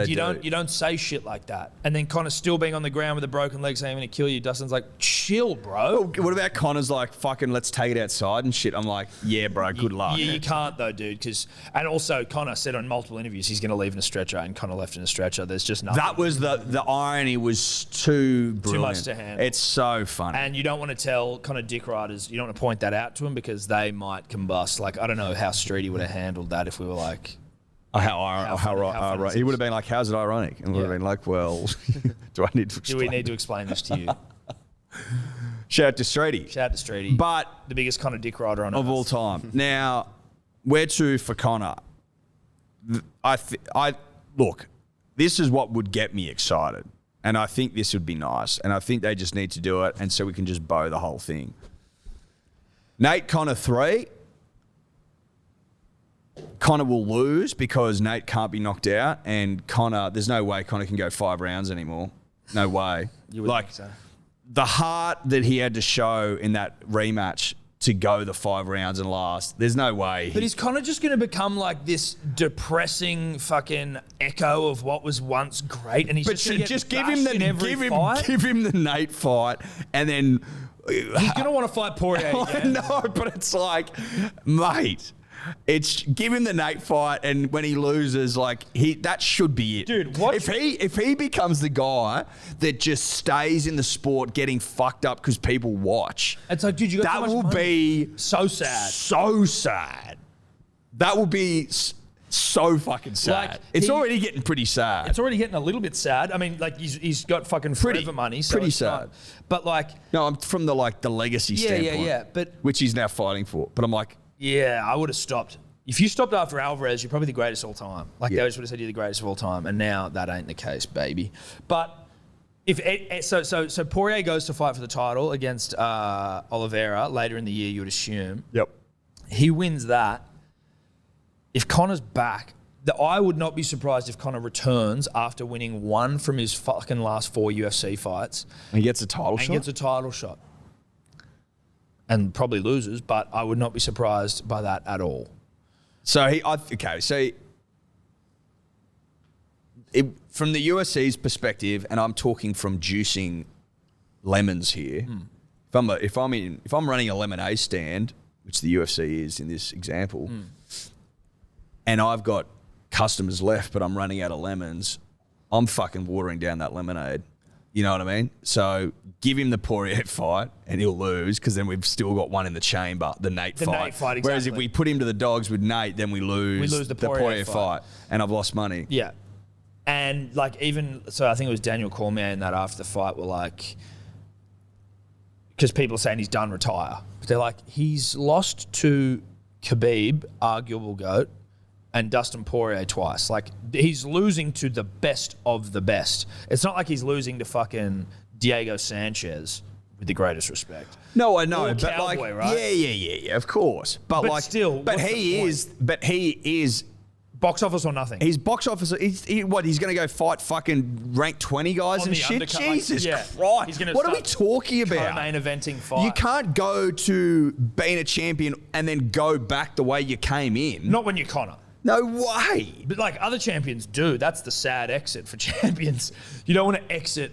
you don't say shit like that. And then Conor still being on the ground with a broken leg saying I'm gonna kill you. Dustin's like, chill, bro. What about Conor's like fucking let's take it outside and shit? I'm like, yeah, bro, good luck. Yeah, you can't though, dude. And also Conor said on multiple interviews he's gonna leave in a stretcher, and Conor left in a stretcher. There's just nothing. That was the irony was too brilliant. Too much to handle. It's so funny. And you don't want to tell Conor dick riders, you don't want to point that out to him because they might combust. Like I don't know how Streety would have handled that if we were like. How right. He would have been like, how's it ironic? And would have been like, well, do I need to explain? Do we need to explain this to you? Shout out to Streety. But the biggest Conor dick rider on of all time. Now, where to for Conor? Look, this is what would get me excited. And I think this would be nice. And I think they just need to do it. And so we can just bow the whole thing. Nate Conor 3. Conor will lose because Nate can't be knocked out, and there's no way Conor can go 5 rounds anymore. No way. You would think so. The heart that he had to show in that rematch to go the 5 rounds and last, there's no way. But is Conor just going to become like this depressing fucking echo of what was once great, and he's just give him the Nate fight, and then he's going to want to fight Poirier again. No, but it's like, mate. It's give him the Nate fight, and when he loses, like that should be it, dude. If he becomes the guy that just stays in the sport, getting fucked up because people watch, it's like, dude, you got that so much will money. be so sad, so sad. That will be so fucking sad. Like, it's already getting pretty sad. It's already getting a little bit sad. I mean, like he's got fucking forever money, so pretty sad. Not, but like, no, I'm from the legacy standpoint, but which he's now fighting for. But I'm like. Yeah, I would have stopped. If you stopped after Alvarez, you're probably the greatest of all time. Like, they always would have said you're the greatest of all time. And now that ain't the case, baby. But so Poirier goes to fight for the title against Oliveira later in the year, you would assume. Yep. He wins that. If Conor's back, I would not be surprised if Conor returns after winning one from his fucking last 4 UFC fights. And he gets a title shot? And probably loses, but I would not be surprised by that at all. So from the UFC's perspective, and I'm talking from juicing lemons here. If I'm running a lemonade stand, which the UFC is in this example, and I've got customers left, but I'm running out of lemons, I'm fucking watering down that lemonade. You know what I mean? So give him the Poirier fight and he'll lose because then we've still got one in the chamber, the Nate fight. Nate fight, exactly. Whereas if we put him to the dogs with Nate, then we lose the Poirier fight. And I've lost money. Yeah. And like so I think it was Daniel Cormier in that after the fight were like, because people are saying he's done, retire. But they're like, he's lost to Khabib, arguable GOAT, and Dustin Poirier twice. Like, he's losing to the best of the best. It's not like he's losing to fucking Diego Sanchez, with the greatest respect. No, I know, Or but Cowboy, like, right? yeah, of course. But like, still, he is box office or nothing. He's box office. He's going to go fight fucking ranked 20 guys and shit? Jesus Christ. What are we talking about? Co-main eventing fight. You can't go to being a champion and then go back the way you came in. Not when you're Conor. No way. But like other champions do. That's the sad exit for champions. You don't want to exit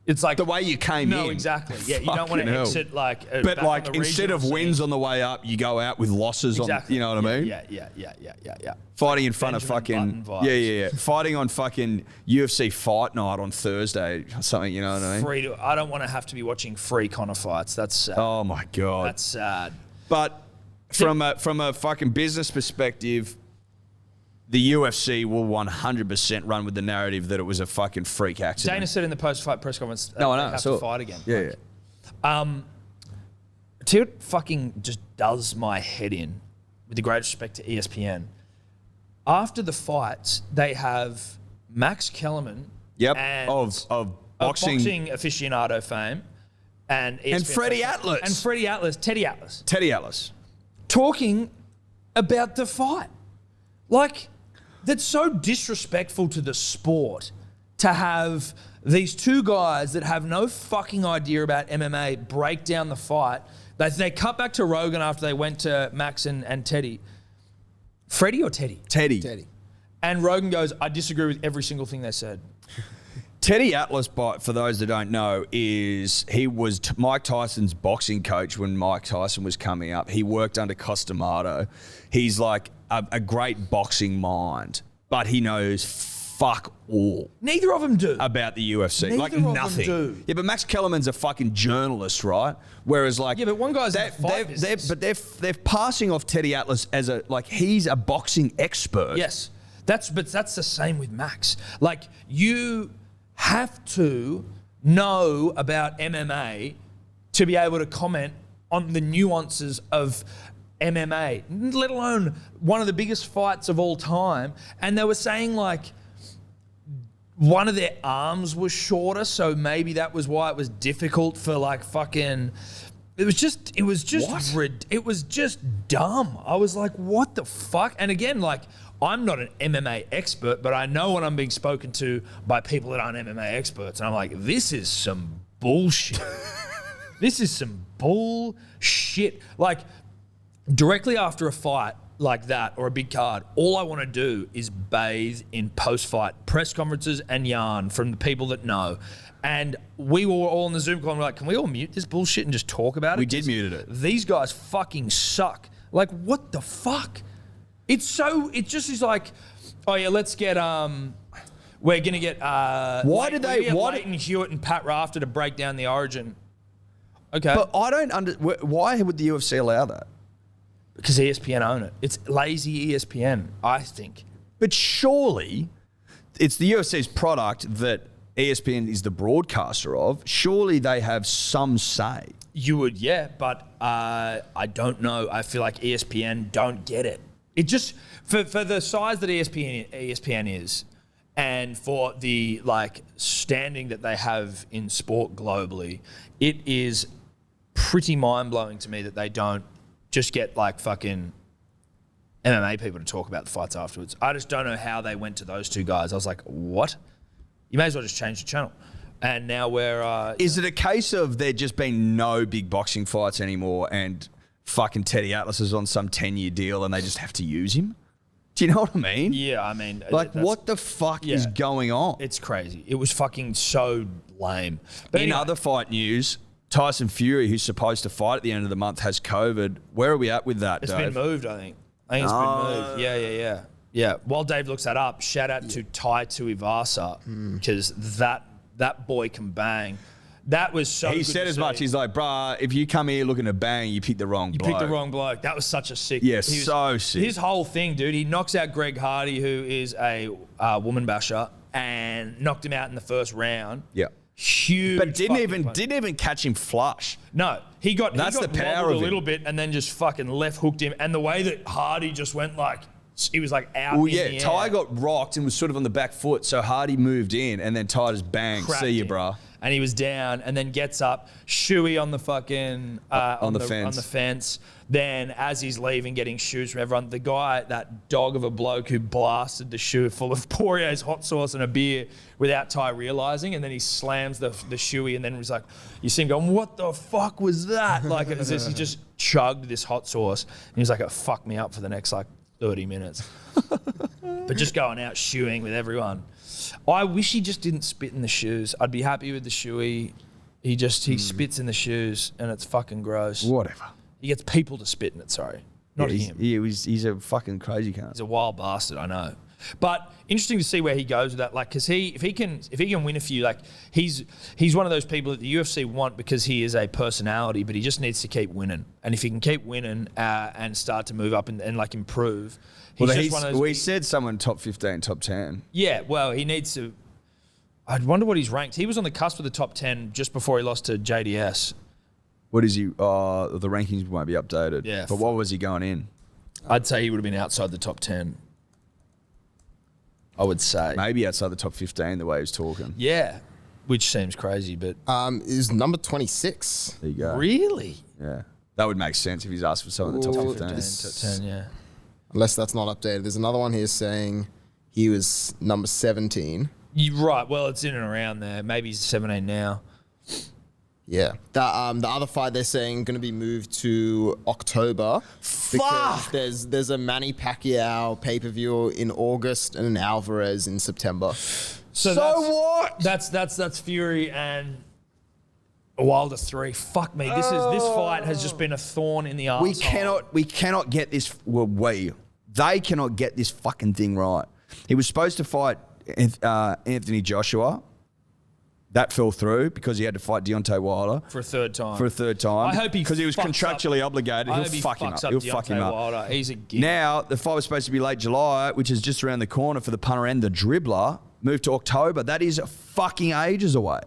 It's like the way you came in. No, exactly. Yeah, you don't want Fucking to hell. exit like. But back like on the instead of regional wins scene. on the way up, you go out with losses Exactly. on. You know what I mean? Yeah. Fighting in front Benjamin of fucking Button vibes. yeah. Fighting on fucking UFC fight night on Thursday or something. You know what I mean? I don't want to have to be watching free Conor fights. That's sad. Oh my god. That's sad. But from a fucking business perspective, the UFC will 100% run with the narrative that it was a fucking freak accident. Dana said in the post-fight press conference that No, I know. they I have saw to it. fight again. Yeah. Tell you what fucking just does my head in, with the great respect to ESPN. After the fights, they have Max Kellerman Yep. and Of boxing. aficionado fame and ESPN Freddie Atlas. And Freddie Atlas, Teddy Atlas. Teddy Atlas. Talking about the fight. Like, that's so disrespectful to the sport to have these two guys that have no fucking idea about MMA break down the fight. They cut back to Rogan after they went to Max and Teddy. Freddie or Teddy? Teddy. And Rogan goes, I disagree with every single thing they said. Teddy Atlas, for those that don't know, he was Mike Tyson's boxing coach when Mike Tyson was coming up. He worked under Costamato. He's like a great boxing mind, but he knows fuck all. Neither of them do. About the UFC. Neither like of them nothing. do. Yeah, but Max Kellerman's a fucking journalist, right? Whereas like... Yeah, but one guy's in the fight business. they're passing off Teddy Atlas as he's a boxing expert. Yes. That's the same with Max. Like, you have to know about MMA to be able to comment on the nuances of MMA, let alone one of the biggest fights of all time. And they were saying like one of their arms was shorter, so maybe that was why it was difficult for like fucking... It was just dumb. I was like, what the fuck? And again, like, I'm not an MMA expert, but I know when I'm being spoken to by people that aren't MMA experts. And I'm like, this is some bullshit. This is some bullshit. Like, directly after a fight like that or a big card, all I want to do is bathe in post-fight press conferences and yarn from the people that know. And we were all in the Zoom call and we're like, can we all mute this bullshit and just talk about it? We did mute it. These guys fucking suck. Like, what the fuck? It just is like, oh yeah, let's get, we're going to get, Leighton Hewitt and Pat Rafter to break down the Origin. Okay. But I don't why would the UFC allow that? Because ESPN own it. It's lazy ESPN, I think. But surely it's the UFC's product that ESPN is the broadcaster of. Surely they have some say. You would, yeah, but I don't know. I feel like ESPN don't get it. It just, for the size that ESPN is, and for the like standing that they have in sport globally, it is pretty mind-blowing to me that they don't just get like fucking MMA people to talk about the fights afterwards. I just don't know how they went to those two guys. I was like, what? You may as well just change the channel. And now we're... Is it a case of there just been no big boxing fights anymore and fucking Teddy Atlas is on some 10-year deal and they just have to use him? Do you know what I mean? Yeah, I mean... Like, what the fuck is going on? It's crazy. It was fucking so lame. But In anyway, other fight news, Tyson Fury, who's supposed to fight at the end of the month, has COVID. Where are we at with that, it's Dave? been moved, I think. I think it's been moved. Yeah. Yeah. While Dave looks that up, shout out to Tai Tuivasa because that boy can bang. That was so. He said as much. He's like, bruh, if you come here looking to bang, you picked the wrong bloke. You picked the wrong bloke. That was such a sick. Yeah, so sick. His whole thing, dude. He knocks out Greg Hardy, who is a woman basher, and knocked him out in the first round. Yeah. Huge. But didn't even catch him flush. No, he got the power wobbled of a little bit and then just fucking left hooked him. And the way that Hardy just went like, he was like out in the air. Ty got rocked and was sort of on the back foot, so Hardy moved in and then Ty just bang, Cracked see you, him. bruh. And he was down and then gets up, shoey on the fucking on the fence. Then as he's leaving, getting shoes from everyone, the guy, that dog of a bloke who blasted the shoe full of Poirier's hot sauce and a beer without Ty realizing, and then he slams the shoey and then was like, you see him going, what the fuck was that? Like it was this, he just chugged this hot sauce and he was like, it fucked me up for the next like 30 minutes. but just going out shoeing with everyone. I wish he just didn't spit in the shoes. I'd be happy with the shoey. He spits in the shoes and it's fucking gross. Whatever. He gets people to spit in it, sorry. Not him. He's a fucking crazy cunt. He's a wild bastard, I know. But interesting to see where he goes with that. Like, because if he can win a few, like he's one of those people that the UFC want because he is a personality, but he just needs to keep winning. And if he can keep winning and start to move up and like improve, we said someone top 15, top 10. Yeah, well, he needs to. I wonder what he's ranked. He was on the cusp of the top 10 just before he lost to JDS. What is he? The rankings won't be updated. Yeah. But what was he going in? I'd say he would have been outside the top 10. I would say. Maybe outside the top 15, the way he was talking. Yeah, which seems crazy, but... is number 26. There you go. Really? Yeah. That would make sense if he's asked for someone in the top 15. Top 10, yeah. Unless that's not updated. There's another one here saying he was number 17. You're right. Well, it's in and around there. Maybe he's 17 now. Yeah. The other fight they're saying going to be moved to October. Fuck! Because there's a Manny Pacquiao pay-per-view in August and an Alvarez in September. So what? That's Fury and Wilder 3. Fuck me. This fight has just been a thorn in the arsehole. We cannot get this. They cannot get this fucking thing right. He was supposed to fight Anthony Joshua. That fell through because he had to fight Deontay Wilder for a third time. I hope he because he was contractually obligated. He'll fuck him up. He'll fuck him up. Wilder. He's a gig. Now the fight was supposed to be late July, which is just around the corner for the punter and the dribbler. Moved to October. That is fucking ages away.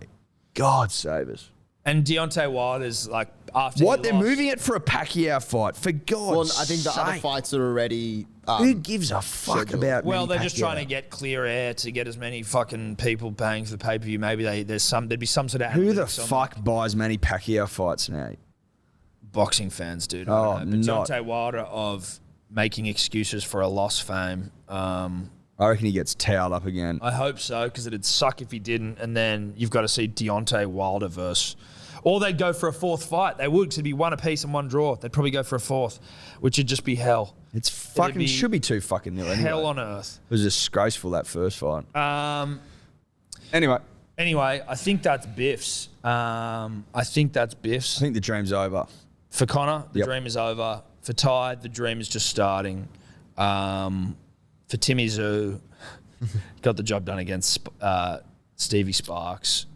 God save us. And Deontay Wilder's like after what? They're moving it for a Pacquiao fight. For God's sake. Well, I think the other fights are already. Who gives a fuck about? Well, they're Manny just Pacquiao? trying to get clear air to get as many fucking people paying for the pay per view. Maybe there'd be some sort of. Who the fuck buys Manny Pacquiao fights now? Boxing fans, dude. Oh, I don't know. But Deontay Wilder of making excuses for a lost fame. I reckon he gets towed up again. I hope so, because it'd suck if he didn't. And then you've got to see Deontay Wilder versus. Or they'd go for a fourth fight. They would, because it'd be one apiece and one draw. They'd probably go for a fourth, which would just be hell. It's fucking should be 2-0 anyway. Hell on earth. It was disgraceful, that first fight. Anyway, I think that's Biff's. I think the dream's over. For Connor, the dream is over. For Ty, the dream is just starting. For Timmy Zoo, got the job done against Stevie Sparks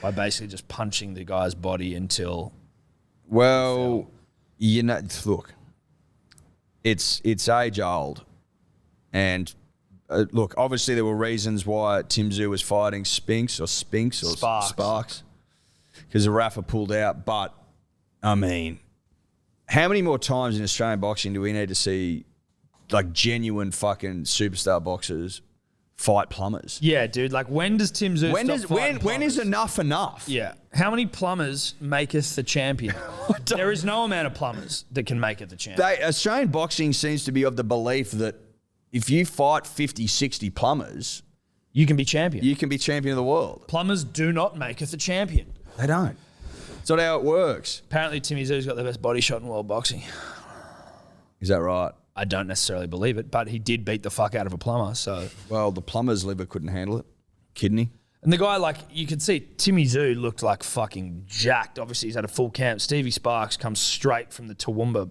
by basically just punching the guy's body until. Well, look, it's age old, and look, obviously there were reasons why Tim Zoo was fighting Sparks because the Rafa pulled out. But I mean, how many more times in Australian boxing do we need to see like genuine fucking superstar boxers fight plumbers? Yeah, dude. Like, when does Tim Zoo when plumbers? is enough? Yeah. How many plumbers maketh the champion? There is no amount of plumbers that can make it the champion. Australian boxing seems to be of the belief that if you fight 50, 60 plumbers, you can be champion. You can be champion of the world. Plumbers do not maketh the champion. They don't. It's not how it works. Apparently, Timmy Zoo's got the best body shot in world boxing. Is that right? I don't necessarily believe it, but he did beat the fuck out of a plumber, so... Well, the plumber's liver couldn't handle it. Kidney. And the guy, like, you could see Timmy Zoo looked like fucking jacked. Obviously, he's had a full camp. Stevie Sparks comes straight from the Toowoomba,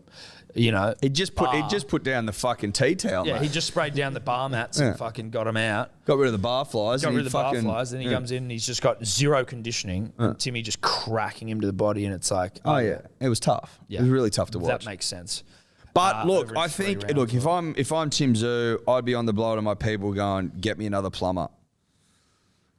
you know. He just put down the fucking tea towel, Yeah, mate. he just sprayed down the bar mats and fucking got him out. Got rid of the bar flies. Then he comes in and he's just got zero conditioning. And Timmy just cracking him to the body, and it's like... Oh, yeah. It was tough. Yeah. It was really tough to watch. That makes sense. But look, I think if I'm Tim Zoo, I'd be on the blow to my people going, get me another plumber.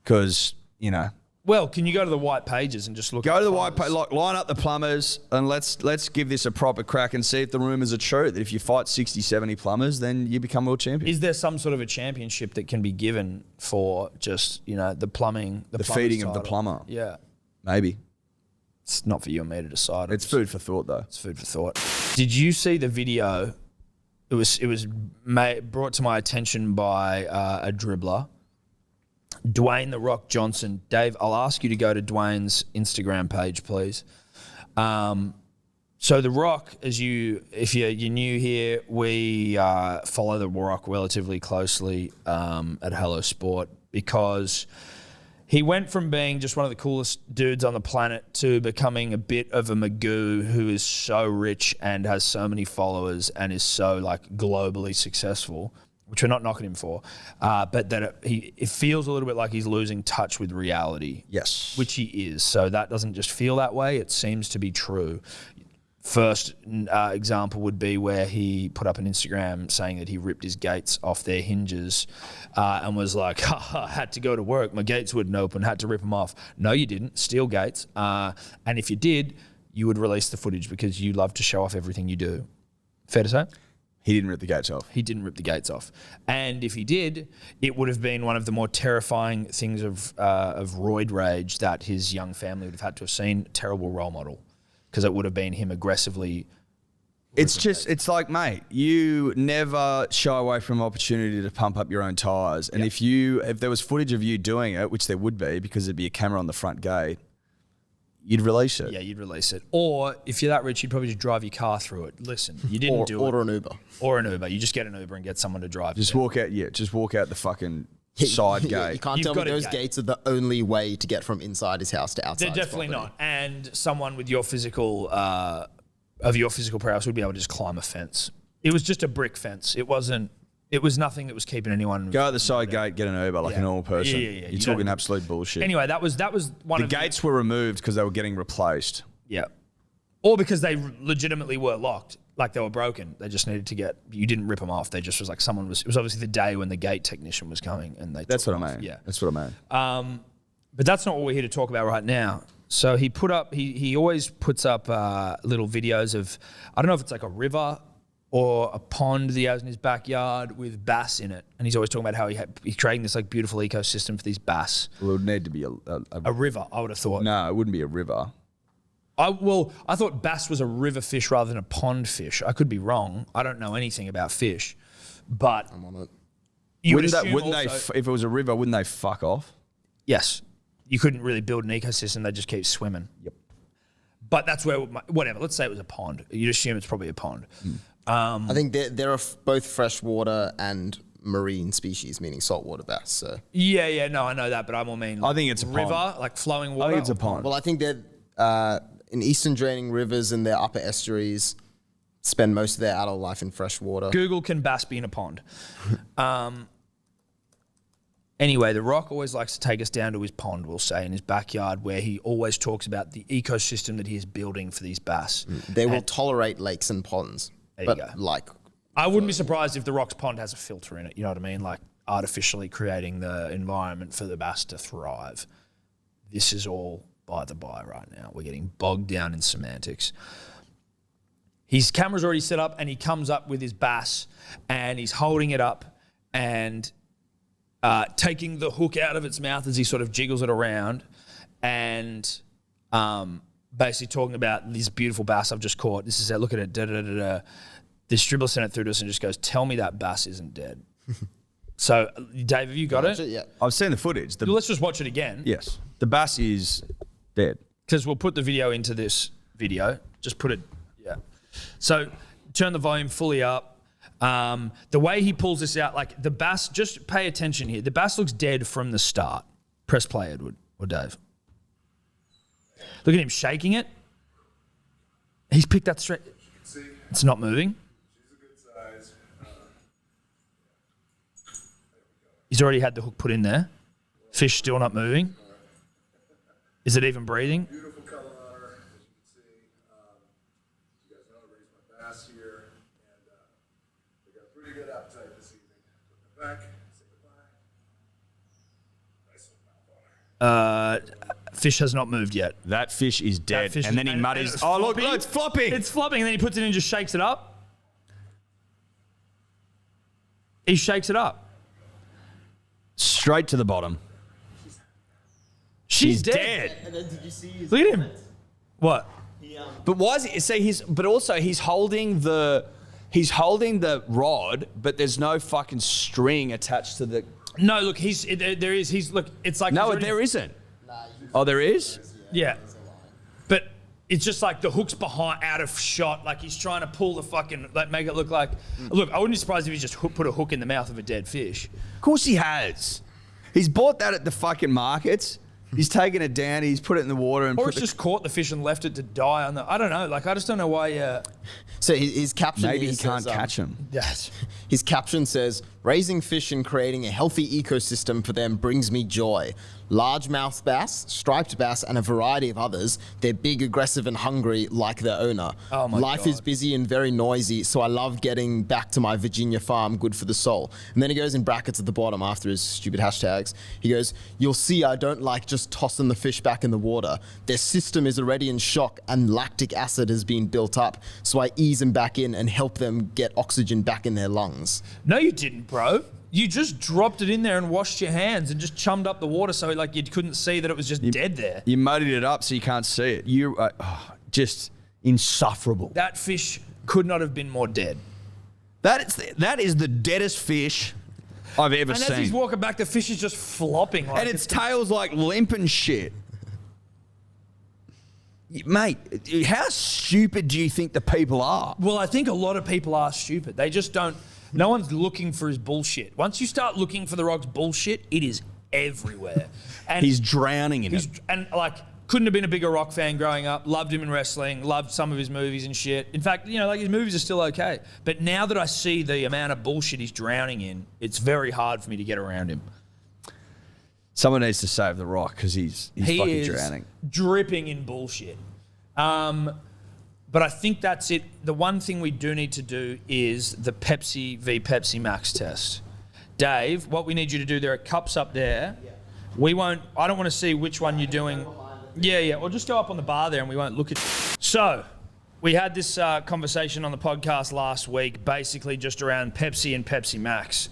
Because, you know. Well, can you go to the white pages and just look Go to the white page, line up the plumbers, and let's give this a proper crack and see if the rumours are true. That if you fight 60, 70 plumbers, then you become world champion. Is there some sort of a championship that can be given for just, you know, the plumbing, the feeding of the plumber? Yeah. Maybe. It's not for you and me to decide. It's food for thought, though. It's food for thought. Did you see the video? It was brought to my attention by a dribbler, Dwayne "The Rock" Johnson. Dave, I'll ask you to go to Dwayne's Instagram page, please. So So The Rock, if you're new here, we follow The Rock relatively closely at Hello Sport because he went from being just one of the coolest dudes on the planet to becoming a bit of a magoo who is so rich and has so many followers and is so like globally successful, which we're not knocking him for, but that it feels a little bit like he's losing touch with reality. Yes. Which he is. So that doesn't just feel that way. It seems to be true. First example would be where he put up an Instagram saying that he ripped his gates off their hinges and was like, had to go to work. My gates wouldn't open, had to rip them off. No, you didn't. Steel gates. And if you did, you would release the footage because you love to show off everything you do. Fair to say? He didn't rip the gates off. He didn't rip the gates off. And if he did, it would have been one of the more terrifying things of roid rage that his young family would have had to have seen. Terrible role model. Because it would have been him aggressively. It's like, mate, you never shy away from opportunity to pump up your own tyres. And if there was footage of you doing it, which there would be because there'd be a camera on the front gate, you'd release it. Yeah, you'd release it. Or if you're that rich, you'd probably just drive your car through it. Listen, you didn't do it. Order an Uber. Or an Uber. You just get an Uber and get someone to drive. Just walk out the fucking side gate. You can't tell me those gates are the only way to get from inside his house to outside. They're definitely not. And someone with your physical prowess would be able to just climb a fence. It was just a brick fence. It was nothing that was keeping anyone. Go out the side gate, get an Uber like a normal person. Yeah. You're talking absolute bullshit. Anyway, that was one of the gates were removed because they were getting replaced. Yeah. Or because they legitimately were locked. Like they were broken. They just needed to you didn't rip them off. They just was like it was obviously the day when the gate technician was coming and they That's what I mean. mean. Yeah. That's what I mean. But that's not what we're here to talk about right now. So he always puts up little videos of, I don't know if it's like a river or a pond that he has in his backyard with bass in it. And he's always talking about how he's creating this like beautiful ecosystem for these bass. Well, it would need to be a river, I would have thought. No, it wouldn't be a river. I thought bass was a river fish rather than a pond fish. I could be wrong. I don't know anything about fish, but I'm on it. If it was a river, wouldn't they fuck off? Yes, you couldn't really build an ecosystem. They just keep swimming. Yep. But that's where whatever. Let's say it was a pond. You'd assume it's probably a pond. I think there are both freshwater and marine species, meaning saltwater bass. So Yeah. No, I know that, but I more mean. I think it's a river, pond. like flowing water. I think it's a pond. well, I think that in eastern draining rivers and their upper estuaries spend most of their adult life in fresh water. Google, can bass be in a pond? Anyway, The Rock always likes to take us down to his pond, we'll say, in his backyard, where he always talks about the ecosystem that he is building for these bass. They will tolerate lakes and ponds. There but you go. like, I wouldn't be surprised if The Rock's pond has a filter in it, you know what I mean? Like artificially creating the environment for the bass to thrive. This is all by the by right now. We're getting bogged down in semantics. His camera's already set up and he comes up with his bass and he's holding it up and taking the hook out of its mouth as he sort of jiggles it around and basically talking about this beautiful bass I've just caught. This is it. Look at it. Da-da-da-da-da. This dribbler sent it through to us and just goes, tell me that bass isn't dead. So, Dave, have you got it? yeah. I've seen the footage. Well, let's just watch it again. Yes. The bass is dead. Because we'll put the video into this video. Just put it, yeah. So turn the volume fully up. The way he pulls this out, like the bass, just pay attention here. The bass looks dead from the start. Press play, Edward or Dave. Look at him shaking it. He's picked that straight. It's not moving. She's a good size. He's already had the hook put in there. Fish still not moving. Is it even breathing? Beautiful color on her, as you can see. You guys know I raised my bass here, and they got a pretty good appetite this evening. Put them back, say goodbye. Nice little mouth on her. Fish has not moved yet. That fish is dead. Fish and then he mutters, it's oh, look, flopping. it's flopping. It's flopping, and then he puts it in and just shakes it up. He shakes it up. Straight to the bottom. She's dead. And then did you see his Look at him. What? But why is it? See, he's holding the rod, but there's no fucking string attached to the. No, look, there is. Look, it's like. No, there isn't. Oh, there is? Yeah. But it's just like the hook's behind, out of shot. Like he's trying to pull the fucking, like make it look like. Look, I wouldn't be surprised if he just put a hook in the mouth of a dead fish. Of course he has. He's bought that at the fucking markets. He's taken it down. He's put it in the water and. Or he's just caught the fish and left it to die on the. I don't know. Like I just don't know why. So his caption. Maybe he is, can't says, catch him. Yes. His caption says, "Raising fish and creating a healthy ecosystem for them brings me joy. Largemouth bass, striped bass, and a variety of others. They're big, aggressive, and hungry like their owner. Oh my Life God. is busy and very noisy, so I love getting back to my Virginia farm. Good for the soul." And then he goes in brackets at the bottom after his stupid hashtags. He goes, "You'll see I don't like just tossing the fish back in the water. Their system is already in shock and lactic acid has been built up, so I ease them back in and help them get oxygen back in their lungs." No, you didn't, bro. You just dropped it in there and washed your hands and just chummed up the water so like you couldn't see that it was just dead there. You muddied it up so you can't see it. You just insufferable. That fish could not have been more dead. That is the deadest fish I've ever And seen. as he's walking back, the fish is just flopping. Like And its tail's like limp and shit. Mate, how stupid do you think the people are? Well, I think a lot of people are stupid. They just don't. No one's looking for his bullshit. Once you start looking for the Rock's bullshit, it is everywhere. And He's drowning in it. And like, couldn't have been a bigger Rock fan growing up. Loved him in wrestling. Loved some of his movies and shit. In fact, you know, like his movies are still okay. But now that I see the amount of bullshit he's drowning in, it's very hard for me to get around him. Someone needs to save the Rock because he's fucking is drowning. Dripping in bullshit. But I think that's it. The one thing we do need to do is the Pepsi v Pepsi Max test. Dave, what we need you to do, there are cups up there. Yeah. I don't want to see which one you're doing. Yeah. Or just go up on the bar there and we won't look at you. So, we had this conversation on the podcast last week, basically just around Pepsi and Pepsi Max.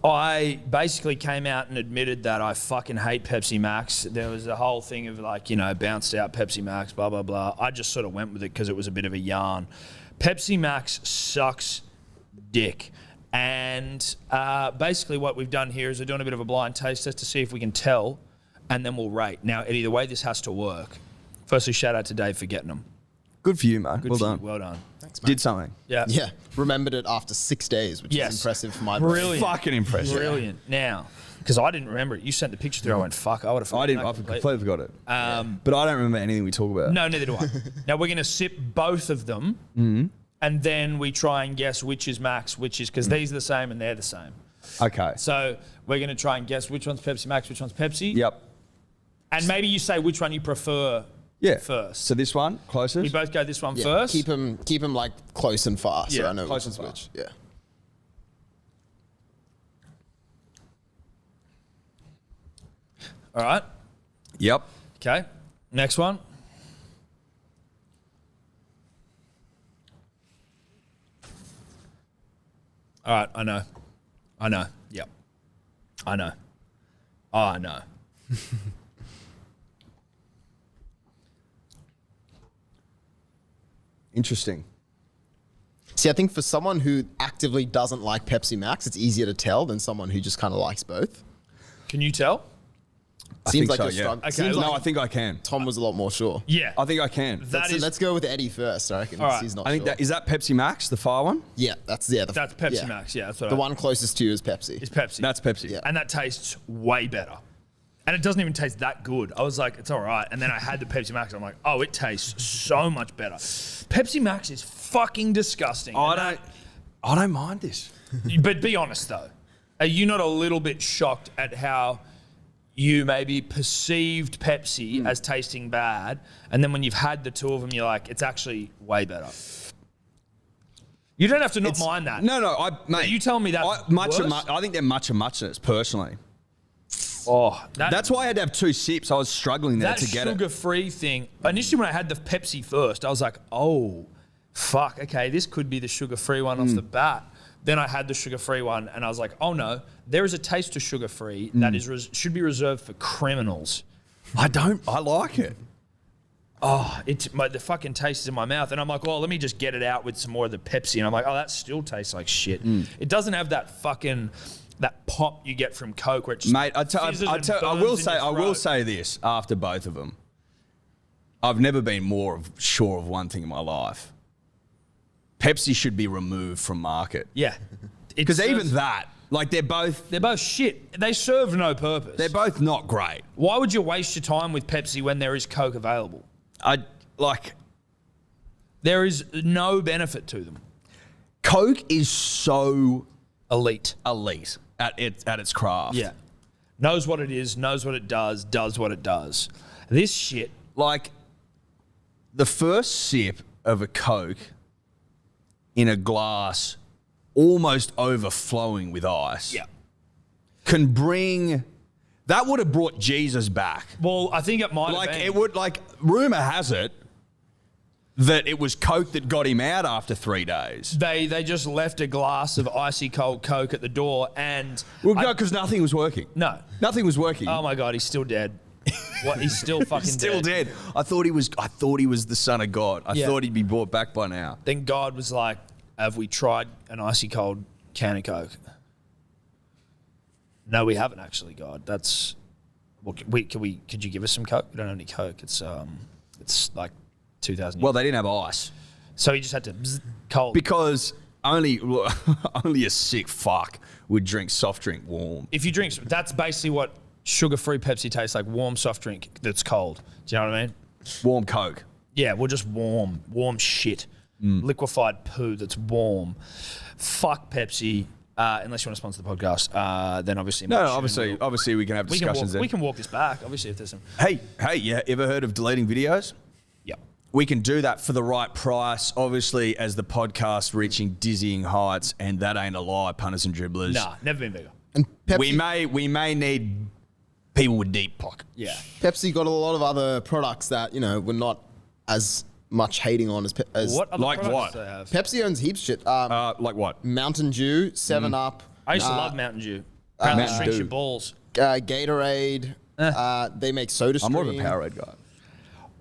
I basically came out and admitted that I fucking hate Pepsi Max. There was a whole thing of like, you know, bounced out Pepsi Max, blah, blah, blah. I just sort of went with it because it was a bit of a yarn. Pepsi Max sucks dick. And basically what we've done here is we're doing a bit of a blind taste test to see if we can tell, and then we'll rate. Now, Eddie, the way this has to work, firstly, shout out to Dave for getting them. Good for you, man. Good Well for done. you. Well done. Thanks, mate. Did something. Yeah. Yeah, remembered it after 6 days, which is impressive for my brain. Brilliant. Fucking impressive. Brilliant. Now, because I didn't remember it. You sent the picture through. I went, fuck, I would have I forgotten didn't. that I completely forgot it. But I don't remember anything we talk about. No, neither do I. Now, we're going to sip both of them, and then we try and guess which is Max, which is, because these are the same and they're the same. Okay. So we're going to try and guess which one's Pepsi Max, which one's Pepsi. Yep. And maybe you say which one you prefer first. So this one, closest? We both go this one Yeah, first. keep him like close and far, so Yeah, I know close which and is which. Yeah. All right. Yep. Okay. Next one. All right. I know. Yep. I know. Oh, I know. Interesting. See, I think for someone who actively doesn't like Pepsi Max, it's easier to tell than someone who just kind of likes both. Can you tell? Seems think like so, you're yeah. strong. Okay, Seems no, like I think I can. Tom was a lot more sure. Yeah. I think I can. Let's go with Eddie first, I reckon. All right. He's not I think sure. is that Pepsi Max, the fire one? Yeah, that's Pepsi yeah. Max. Yeah, that's what The one closest to you is Pepsi. is Pepsi. That's Pepsi. Yeah. And that tastes way better. And it doesn't even taste that good. I was like, it's all right. And then I had the Pepsi Max. I'm like, oh, it tastes so much better. Pepsi Max is fucking disgusting. I don't mind this. But be honest, though. Are you not a little bit shocked at how you maybe perceived Pepsi as tasting bad, and then when you've had the two of them, you're like, it's actually way better? You don't have to not mind that. No, mate. You tell me that's worse? I think they're much of muchness, personally. Oh, That's why I had to have 2 sips. I was struggling there that to get it. sugar-free thing. Initially, when I had the Pepsi first, I was like, oh, fuck, okay, this could be the sugar-free one off the bat. Then I had the sugar-free one, and I was like, oh no, there is a taste to sugar-free that is should be reserved for criminals. I like it. Oh, the fucking taste is in my mouth, and I'm like, well, let me just get it out with some more of the Pepsi, and I'm like, oh, that still tastes like shit. It doesn't have that fucking that pop you get from Coke, where it just Mate, I fizzes and will burns in say your I will throat. say this after both of them. I've never been more sure of one thing in my life. Pepsi should be removed from market. Yeah. Because even that, like they're both shit. They serve no purpose. They're both not great. Why would you waste your time with Pepsi when there is Coke available? There is no benefit to them. Coke is so elite at its craft. Yeah. Knows what it is, knows what it does what it does. This shit. Like, the first sip of a Coke in a glass almost overflowing with ice can bring... That would have brought Jesus back. Well, I think it might have been. It would, rumour has it that it was Coke that got him out after 3 days. They just left a glass of icy cold Coke at the door and... Well, no, because nothing was working. No. Nothing was working. Oh my God, he's still dead. What? He's still fucking still dead. I thought he was the son of God. I thought he'd be brought back by now. Then God was like, have we tried an icy cold can of Coke? No, we haven't actually, God. That's... Well, could you give us some Coke? We don't have any Coke. It's like 2,000 years. Well, they didn't have ice. So he just had to cold. Because only a sick fuck would drink soft drink warm. If you drink... That's basically what sugar-free Pepsi tastes like, warm soft drink that's cold. Do you know what I mean? Warm Coke. Yeah, well, just warm shit. Liquefied poo that's warm. Fuck Pepsi. Unless you want to sponsor the podcast, then obviously... obviously we can have discussions then. We can walk this back, obviously, if there's some... Hey, yeah, ever heard of deleting videos? Yeah. We can do that for the right price, obviously, as the podcast reaching dizzying heights, and that ain't a lie, punters and dribblers. Nah, never been bigger. And Pepsi, We may need people with deep pockets. Yeah. Pepsi got a lot of other products that, were not as much hating on as What other like products what? do they have? Pepsi owns heaps shit. Like what? Mountain Dew, 7-Up. I used to love Mountain Dew. Apparently Mountain shrinks Dew. your balls. Gatorade. They make Soda I'm Stream. more of a Powerade guy.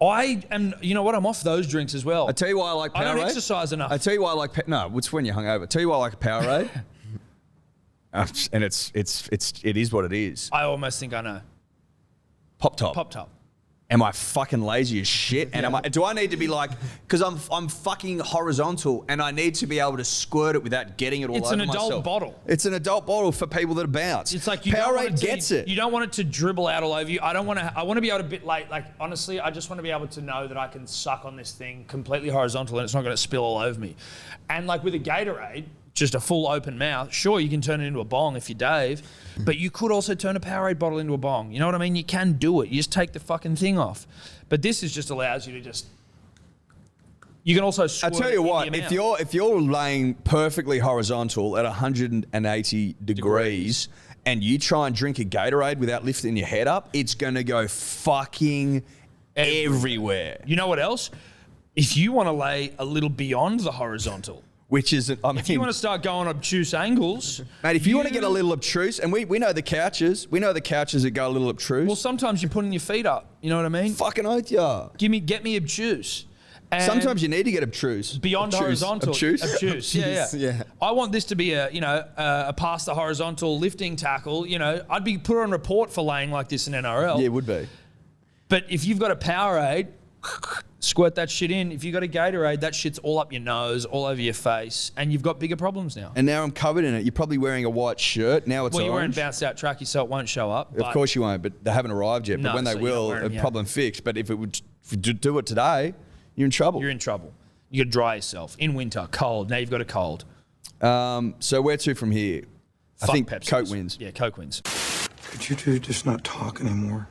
I am, you know what, I'm off those drinks as well. I tell you why I like Powerade. I don't exercise enough. I tell you why I like... No, it's when you're hungover. I tell you why I like Powerade. And it is what it is. I almost think I know. Pop Top. Pop Top. Am I fucking lazy as shit? And do I need to be like... Because I'm fucking horizontal and I need to be able to squirt it without getting it all over myself. It's an adult bottle. It's an adult bottle for people that bounce. It's like Powerade gets it. You don't want it to dribble out all over you. I want to be able to like honestly, I just want to be able to know that I can suck on this thing completely horizontal and it's not going to spill all over me. And like with a Gatorade, just a full open mouth, sure, you can turn it into a bong if you're Dave, but you could also turn a Powerade bottle into a bong. You know what I mean? You can do it. You just take the fucking thing off. But this just allows you to just... You can also squirt I tell you it what, in your mouth. if you're laying perfectly horizontal at 180 degrees and you try and drink a Gatorade without lifting your head up, it's going to go fucking everywhere. You know what else? If you want to lay a little beyond the horizontal... Which is, If you want to start going obtuse angles... Mate, if you want to get a little obtuse, and we know the couches that go a little obtuse. Well, sometimes you're putting your feet up. You know what I mean? Fucking oath, yeah. Get me obtuse. And Sometimes you need to get obtuse. beyond horizontal. Obtuse? Yeah. I want this to be a past the horizontal lifting tackle. I'd be put on report for laying like this in NRL. Yeah, it would be. But if you've got a Powerade, squirt that shit in. If you've got a Gatorade, that shit's all up your nose, all over your face, and you've got bigger problems now. And now I'm covered in it. You're probably wearing a white shirt. Now it's You're wearing orange. bounced out trackie, so it won't show up. Of course you won't, but they haven't arrived yet. But No, when they so you're not will, wearing- a yeah. problem fixed. But if you do it today, you're in trouble. You're in trouble. You got to dry yourself. In winter, cold. Now you've got a cold. So where to from here? I Fuck think Pepsi. Coke wins. Yeah, Coke wins. Could you two just not talk anymore?